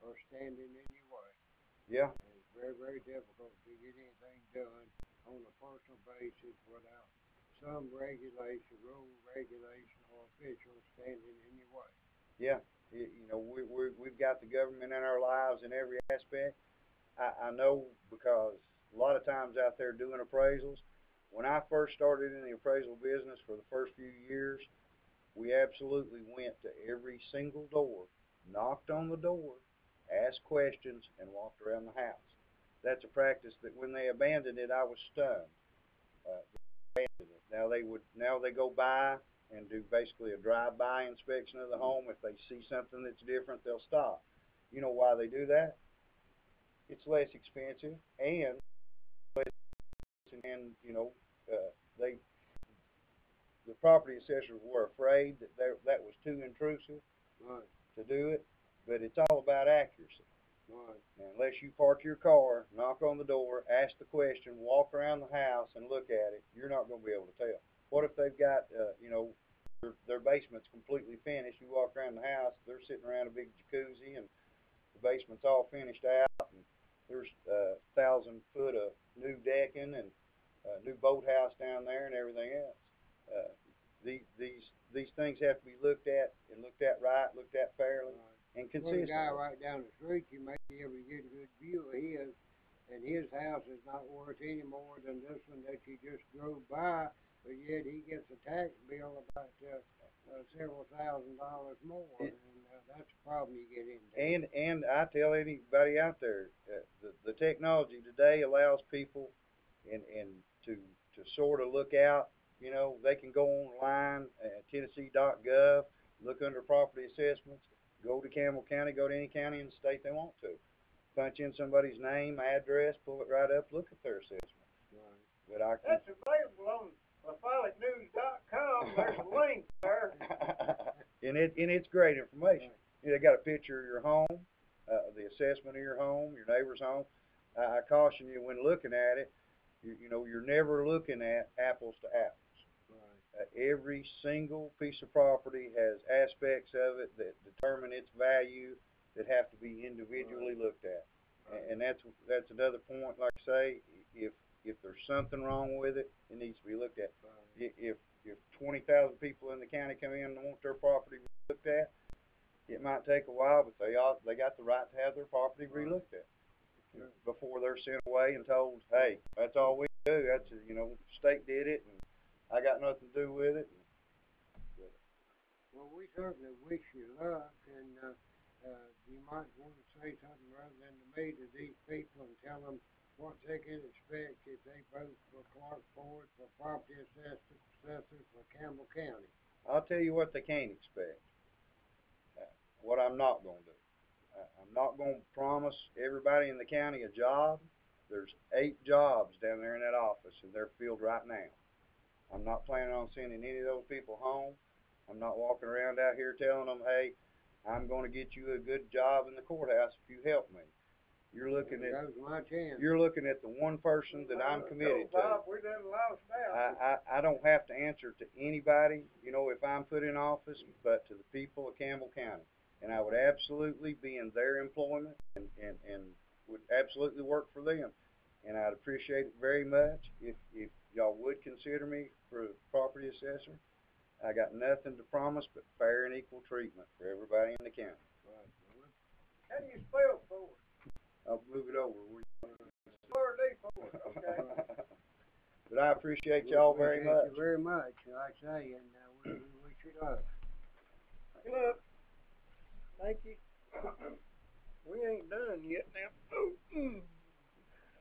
S3: are standing in your way.
S5: Yeah.
S3: And it's very, very difficult to get anything done on a personal basis without some regulation, rule, regulation, or official standing in your way.
S5: Yeah. You know, we've got the government in our lives in every aspect. I know because a lot of times out there doing appraisals, when I first started in the appraisal business for the first few years, we absolutely went to every single door, knocked on the door, asked questions, and walked around the house. That's a practice that when they abandoned it, I was stunned. They abandoned it. Now they go by and do basically a drive-by inspection of the home. If they see something that's different, they'll stop. You know why they do that? It's less expensive and you know, They the property assessors were afraid that that was too intrusive
S3: Right.
S5: to do it, but it's all about accuracy.
S3: Right.
S5: Now, unless you park your car, knock on the door, ask the question, walk around the house and look at it, you're not going to be able to tell. What if they've got, their basement's completely finished? You walk around the house, they're sitting around a big jacuzzi, and the basement's all finished out, and there's 1,000 foot of new decking and new boathouse down there and everything else. These things have to be looked at and looked at right, looked at fairly, and
S3: Well, the
S5: consistently.
S3: guy right down the street, you may be able to get a good view of his, and his house is not worth any more than this one that you just drove by, but yet he gets a tax bill about several $1,000s more, and that's a problem you get into.
S5: And I tell anybody out there, the technology today allows people and to sort of look out. You know, they can go online at Tennessee.gov, look under property assessments, go to Campbell County, go to any county in the state they want to. Punch in somebody's name, address, pull it right up, look at their assessment.
S3: Right.
S2: That's available on LaFolletNews.com. There's a link there.
S5: and it's great information. You know, they got a picture of your home, the assessment of your home, your neighbor's home. I caution you when looking at it, you're never looking at apples to apples. Every single piece of property has aspects of it that determine its value that have to be individually looked at. And that's another point. Like I say, if there's something wrong with it, it needs to be looked at. If 20,000 people in the county come in and want their property looked at, it might take a while, but they got the right to have their property relooked at before they're sent away and told, hey, that's all we do. That's state did it, and I got nothing to do with it.
S3: Well, we certainly wish you luck, and you might want to say something rather than to me to these people and tell them what they can expect if they vote for Clark Ford for property assessor for Campbell County.
S5: I'll tell you what they can't expect. What I'm not going to do. I'm not going to promise everybody in the county a job. There's 8 jobs down there in that office, and they're filled right now. I'm not planning on sending any of those people home. I'm not walking around out here telling them, hey, I'm going to get you a good job in the courthouse if you help me. You're looking at the one person that I'm committed to.
S2: We done lost out.
S5: I don't have to answer to anybody, if I'm put in office, but to the people of Campbell County. And I would absolutely be in their employment and would absolutely work for them. And I'd appreciate it very much if y'all would consider me for a property assessor. I got nothing to promise but fair and equal treatment for everybody in the county.
S2: How do you spell Ford?
S5: I'll move it over.
S2: Ford. Okay.
S5: But I appreciate y'all very much.
S3: Thank you very much, like I say, and we wish you luck.
S2: Look, thank you. We ain't done yet now.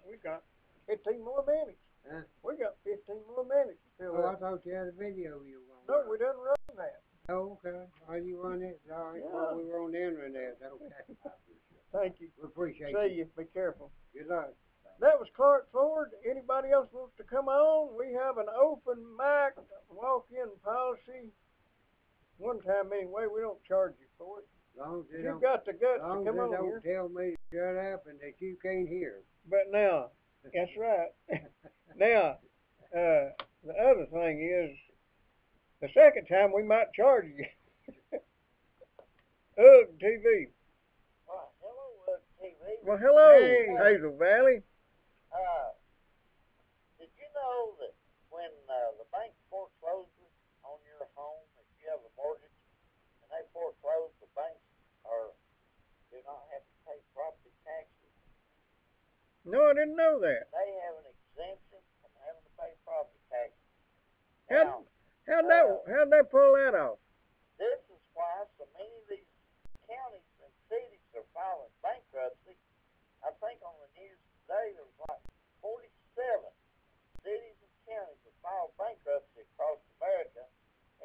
S2: We got 15 more minutes.
S3: Huh?
S2: We got 15 more minutes to fill
S3: Oh, I
S2: up.
S3: thought you had a video you were
S2: No,
S3: on.
S2: we done run that.
S3: Oh, okay. Oh, you run it? All right.
S2: Yeah.
S3: Well, we were on the internet. Okay.
S2: Thank you.
S3: We appreciate
S2: See
S3: you.
S2: you. Be careful.
S3: Good luck.
S2: That was Clark Ford. Anybody else wants to come on? We have an open mic walk-in policy. One time anyway, we don't charge you for it.
S3: As long as they
S2: You
S3: don't,
S2: got the guts
S3: long
S2: to
S3: as
S2: come
S3: they
S2: on
S3: don't
S2: here.
S3: tell me to shut up and that you can't hear.
S2: But now, that's right. Now, the other thing is, the second time we might charge you. TV.
S4: Hello, TV.
S2: Well, hello,
S3: Hey.
S2: Hazel Valley.
S4: Did you know that when the bank forecloses on your home, if you have a mortgage, and they foreclose, the banks do not have to pay property taxes?
S2: No, I didn't know that.
S4: They have an exemption from having to pay property taxes.
S2: How'd they pull that off?
S4: This is why so many of these counties and cities are filing bankruptcy. I think on the news today there was like 47 cities and counties that filed bankruptcy across America,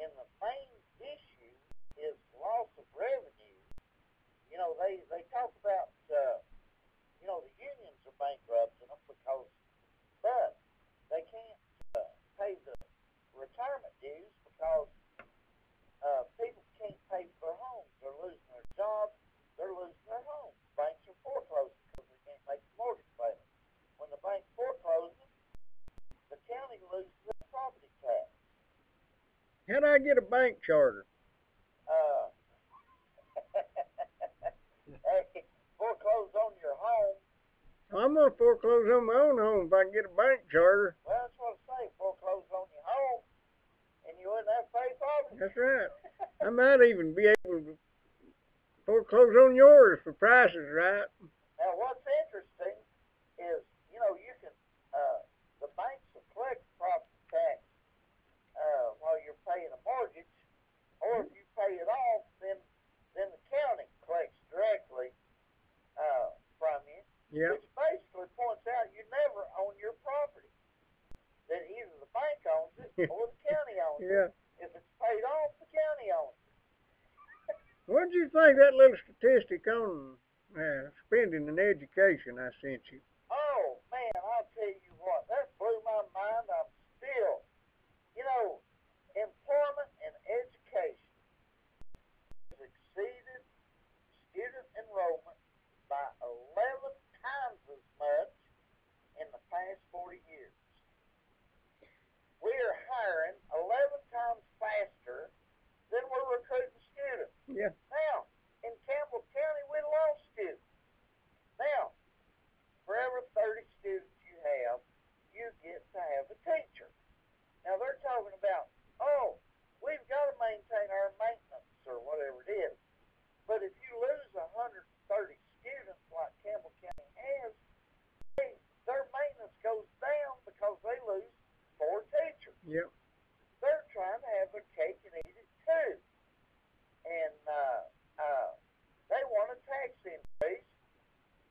S4: and the main issue is loss of revenue. They talk about the unions are bankrupting them but they can't
S2: How do I get a bank charter?
S4: Uh, hey, foreclose on your home.
S2: I'm gonna foreclose on my own home if I can get a bank charter.
S4: Well, that's what I say. Foreclose on your home, and you wouldn't have to pay property.
S2: That's right. I might even be able to foreclose on yours for prices right.
S4: Now, what's interesting is, you know, you can, the banks will collect property tax while you're paying a mortgage, or if you pay it off, then the county collects directly from you,
S2: Yeah.
S4: which basically points out you never own your property. That either the bank owns it or the county owns
S2: Yeah.
S4: it. If it's paid off, the county owns it.
S2: What do you think that little statistic on spending in education I sent you?
S4: Oh, man, I'll tell you what, that blew my mind. I'm still, you know, employment and education has exceeded student enrollment by 11 times as much in the past 40 years. We are hiring 11 times faster than we're recruiting students.
S2: Yeah.
S4: Now, in Campbell County, we lost students. Now, for every 30 students you have, you get to have a teacher. Now, they're talking about, oh, we've got to maintain our maintenance or whatever it is. But if you lose 130 students like Campbell County has, their maintenance goes down because they lose 4 teachers.
S2: Yep.
S4: They're trying to have their cake and eat it too. And they want a tax increase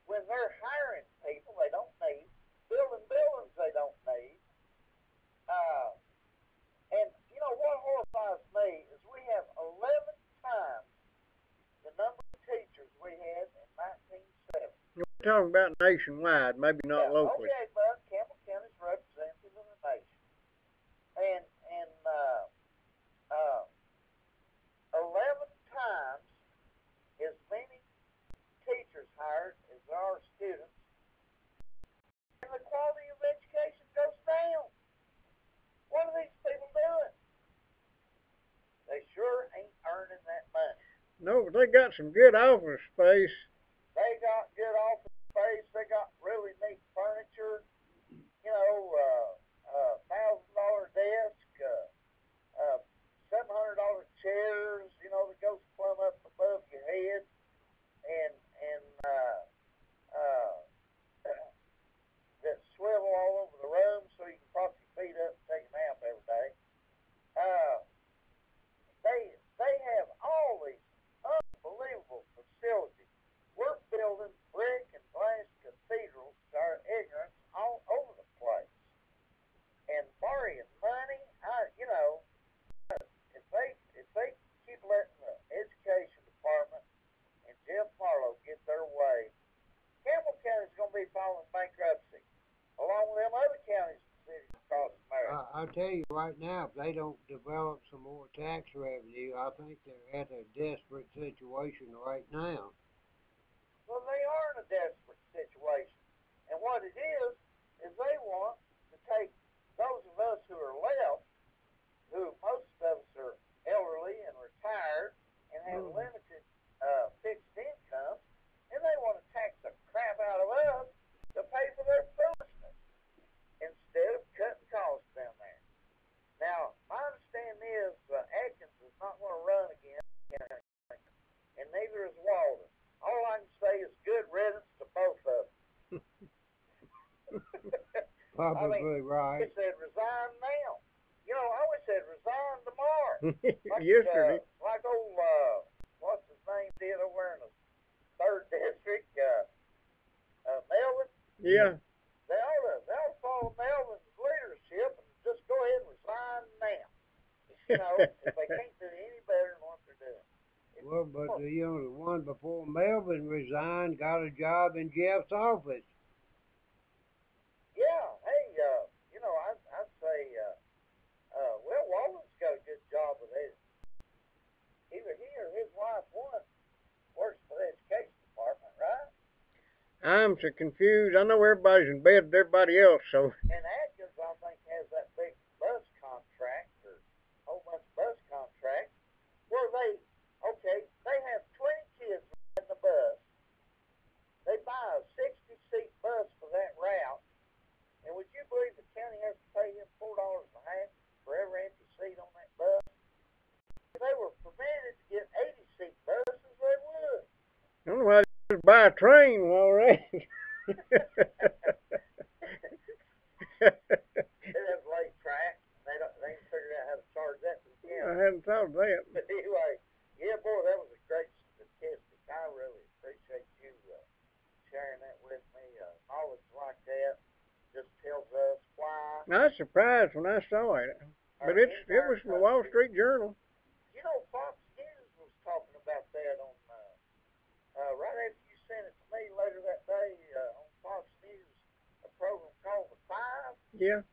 S4: when they're hiring people they don't need, building buildings they don't need. And you know what horrifies me is we have 11 times the number of teachers we had in 1970.
S2: We're talking about nationwide, maybe not locally.
S4: Okay, but Campbell County is representative of the nation. And 11 times as many teachers hired as there are students, and the quality of education goes down. What are these people doing? They sure ain't earning that money.
S2: No, but they got some good office space.
S4: They got good office space. They got really neat furniture. You know, $1,000 desk, $700 chairs. You know, that goes plumb up above your head, and that swivel all over the room so you can prop your feet up and take a nap every day. They have all these unbelievable facilities. We're building brick and glass cathedrals to our ignorance all over the place. And borrowing money, you know, if they keep letting the education department and Jeff Marlowe get their way, Campbell County's going to be filing bankruptcy, along with them other counties and cities across America.
S3: I tell you right now, if they don't develop some more tax revenue, I think they're at a desperate situation right now.
S4: Well, they are in a desperate situation. And what it is they want to take those of us who are left, who most of us are elderly and retired and have limited fixed incomes, and they want to tax the crap out of us to pay for their foolishness instead of cutting costs down there. Now, my understanding is Atkins is not going to run again, and neither is Walden. All I can say is good riddance to both of them.
S3: Probably right.
S4: It said resign now. You know, I wish they'd resign tomorrow. Like,
S2: Yesterday.
S4: like old, what's his name did over in the 3rd District, Melvin.
S2: Yeah.
S4: They ought to follow Melvin's leadership and just go ahead and resign now. You know, if they can't do any better than what they're doing.
S3: Well, but you know, the one before Melvin resigned got a job in Jeff's office.
S4: Yeah, hey, you know, I'd say, well, Walden's got a good job with it. Either he or his wife, one, works for the education department, right?
S2: I'm so confused. I know everybody's in bed with everybody else, so.
S4: And Atkins, I think, has that big bus contract or a whole bunch of bus
S2: could buy a train while we're at it.
S4: They have late track. They ain't figured out how to charge that to the county.
S2: I hadn't thought of that.
S4: But anyway, yeah, boy, that was a great statistic. I really appreciate you sharing that with me. Knowledge like that just tells us why.
S2: I was surprised when I saw it, but it was from the Wall Street Journal.
S4: You know, Fox News was talking about that on right after you sent it to me later that day on Fox News, a program called The Five.
S2: Yeah.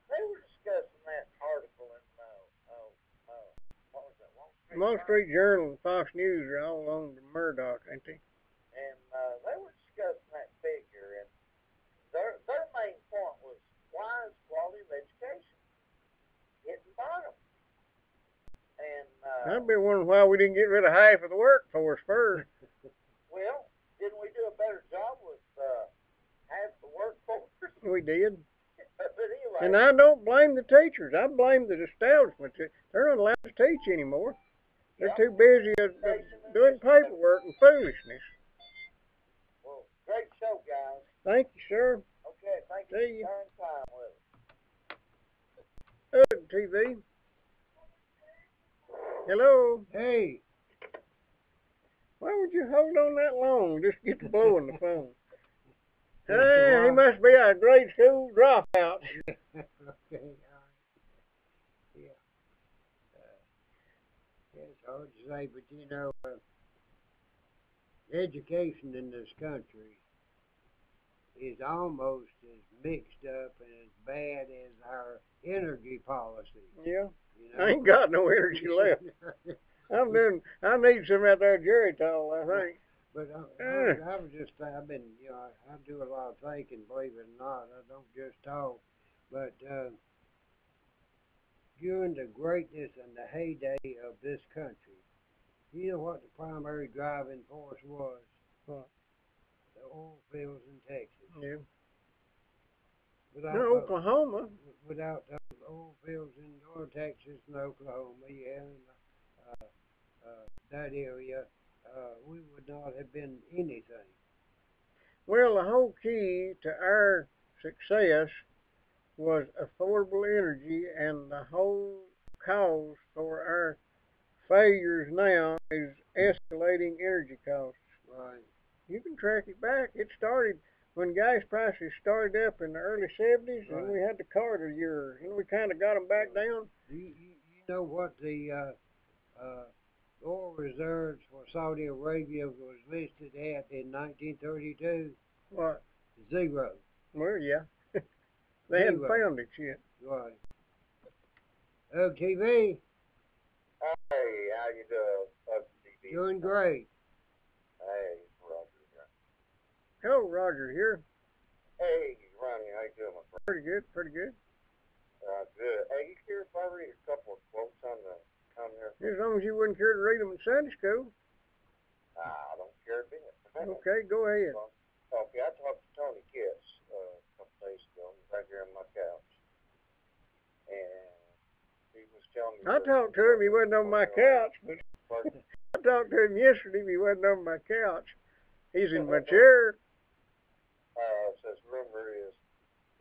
S4: They were discussing that article in what was that,
S2: Wall Street Journal and Fox News are all on the Murdoch, ain't they?
S4: And they were discussing that figure, and their main point was, why is quality of education hitting bottom? And
S2: I'd be wondering why we didn't get rid of half of the workforce first.
S4: well, didn't we do a better job with half the workforce?
S2: We did.
S4: But anyway,
S2: And I don't blame the teachers. I blame the establishment. They're not allowed to teach anymore. They're too busy doing paperwork and foolishness.
S4: Well, great show, guys.
S2: Thank you, sir.
S4: Okay, thank you
S2: See
S4: for
S2: you.
S4: sharing time with us.
S2: Good TV. Hello.
S3: Hey,
S2: Why would you hold on that long? Just get to blowing the phone. Hey, he must be a grade school dropout.
S3: okay, all right. Yeah. It's hard to say, but you know, education in this country is almost as mixed up and as bad as our energy policy.
S2: Yeah.
S3: You know?
S2: I ain't got no energy left. I need some of that Geritol, I think.
S3: But I was just, I've been, you know, I do a lot of thinking, believe it or not. I don't just talk. But during the greatness and the heyday of this country, you know what the primary driving force was?
S2: What?
S3: The oil fields in Texas.
S2: Yeah.
S3: Without
S2: Oklahoma.
S3: Without those oil fields in North Texas and Oklahoma, yeah, and that area, we would not have been anything.
S2: Well, the whole key to our success was affordable energy, and the whole cause for our failures now is escalating energy costs.
S3: Right.
S2: You can track it back. It started when gas prices started up in the early 70s,
S3: Right.
S2: and we had the Carter years, and we kind of got them back down.
S3: You know what the oil reserves for Saudi Arabia was listed at in 1932?
S2: What?
S3: 0.
S2: Well, yeah. They hadn't found it yet.
S3: Right. TV.
S4: Hey, how you doing? TV.
S3: Doing great.
S4: Hey, Roger here.
S2: Hello, Roger here.
S4: Hey, Ronnie, how you doing, my friend?
S2: Pretty good, pretty good.
S4: Good. Hey, you care if I read a couple of quotes on here?
S2: As long as you wouldn't care to read them in Sunday school.
S4: I don't care a bit.
S2: Okay, go ahead.
S4: Okay, I talked to Tony Kitts a couple days ago. He's right here on my couch. And he was telling me...
S2: I talked to him, he wasn't on my couch, but I talked to him yesterday, he wasn't on my couch. He's in my chair.
S4: Says rumor is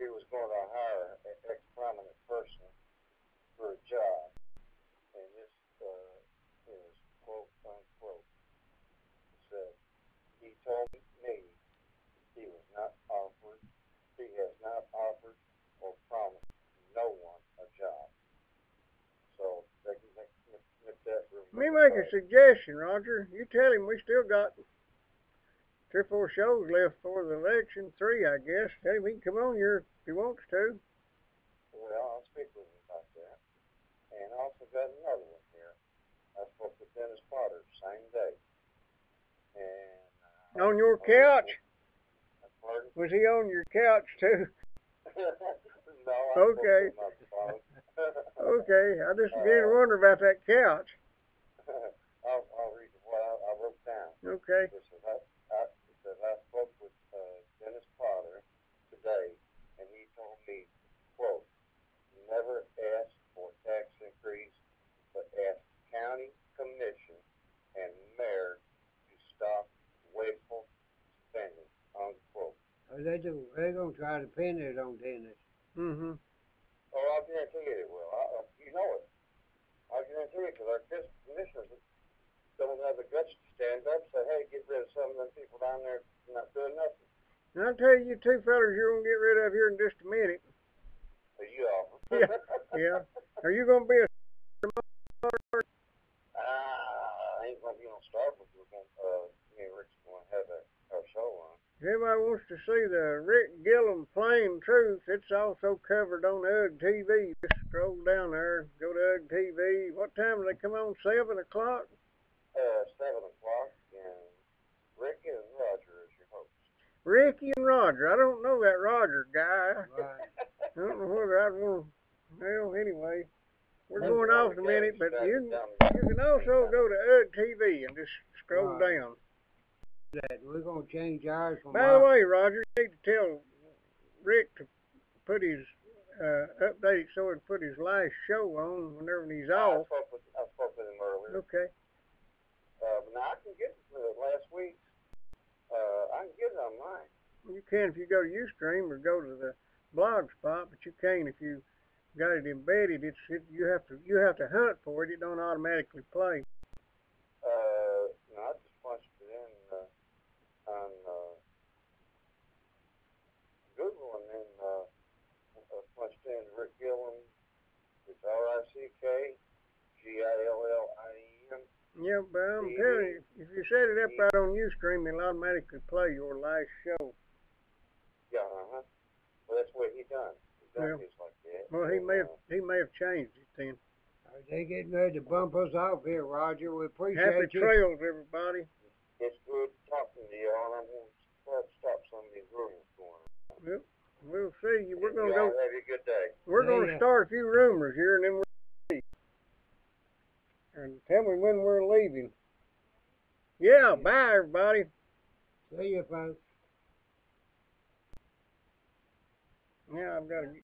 S4: he was going to hire an ex-prominent person for a job. And this is quote unquote. He said, he told me he was not offered, he has not offered or promised no one a job. So they can nip that rumor.
S2: Let me make a suggestion, Roger. You tell him we still got 3 or 4 shows left for the election. 3, I guess. Tell him he can come on here if he wants to.
S4: Well, I'll speak with him about that. And I also got another one here. I spoke with Dennis Potter the same day. And
S2: on your couch?
S4: Pardon?
S2: Was he on your couch too?
S4: No, I
S2: okay.
S4: spoke with him on the phone.
S2: Okay, I just began to wonder about that couch.
S4: I'll read what I wrote down.
S2: Okay.
S4: It says I spoke with Dennis Potter today, and he told me, quote, never ask for tax increase, but ask county commission and mayor to stop wasteful
S3: They're gonna try to pin it on Dennis.
S2: Mm-hmm.
S6: Oh, I guarantee you it will. You know it. I guarantee it, because our commissioners don't have the guts to stand up and say, hey, get rid of some of them people down there not doing nothing.
S2: And I'll tell you two fellas you're going to get rid of here in just a minute.
S6: So you all.
S2: Yeah, yeah. Are you going to be a...
S6: I ain't going to be on Starbucks. Me and Rick's going to have our show on.
S2: If anybody wants to see the Rick Gillum Plain Truth, it's also covered on UGG TV. Just scroll down there, go to UGG TV. What time do they come on? 7 o'clock?
S6: 7 o'clock, and Rick and Roger is your host.
S2: Ricky and Roger. I don't know that Roger guy.
S3: Right.
S2: I don't know whether I'd want to... Well, anyway, we're going off in a minute, but you can also go to UGG TV and just scroll down.
S3: That we're gonna change ours from.
S2: By the way, Roger, you need to tell Rick to put his update it so he can put his last show on whenever he's off.
S6: I spoke with him earlier.
S2: Okay.
S6: Now I can get last week's. I can get it online.
S2: You can if you go to Ustream or go to the blog spot, but you can't if you got it embedded. You have to hunt for it. It don't automatically play.
S6: No, I just punched it in on Google, and then punched in Rick Gillum. It's RickGillin.
S2: Yeah, but I'm telling you, if you set it up right on Ustream, it'll automatically play your last show.
S6: Yeah, Well, that's what he done. He done just like that.
S2: Well, he may have changed it then.
S3: Are they getting ready to bump us off here, Roger? We appreciate
S2: Happy
S3: you.
S2: trails, everybody.
S6: It's good talking to y'all. I'm going to stop some of these rumors going on.
S2: Yep. We'll see you. We're
S6: Y'all
S2: gonna go.
S6: have a good day.
S2: We're gonna start a few rumors here, and then we'll see. And tell me when we're leaving. Yeah. Bye, everybody.
S3: See you, folks.
S2: Yeah, I've got to.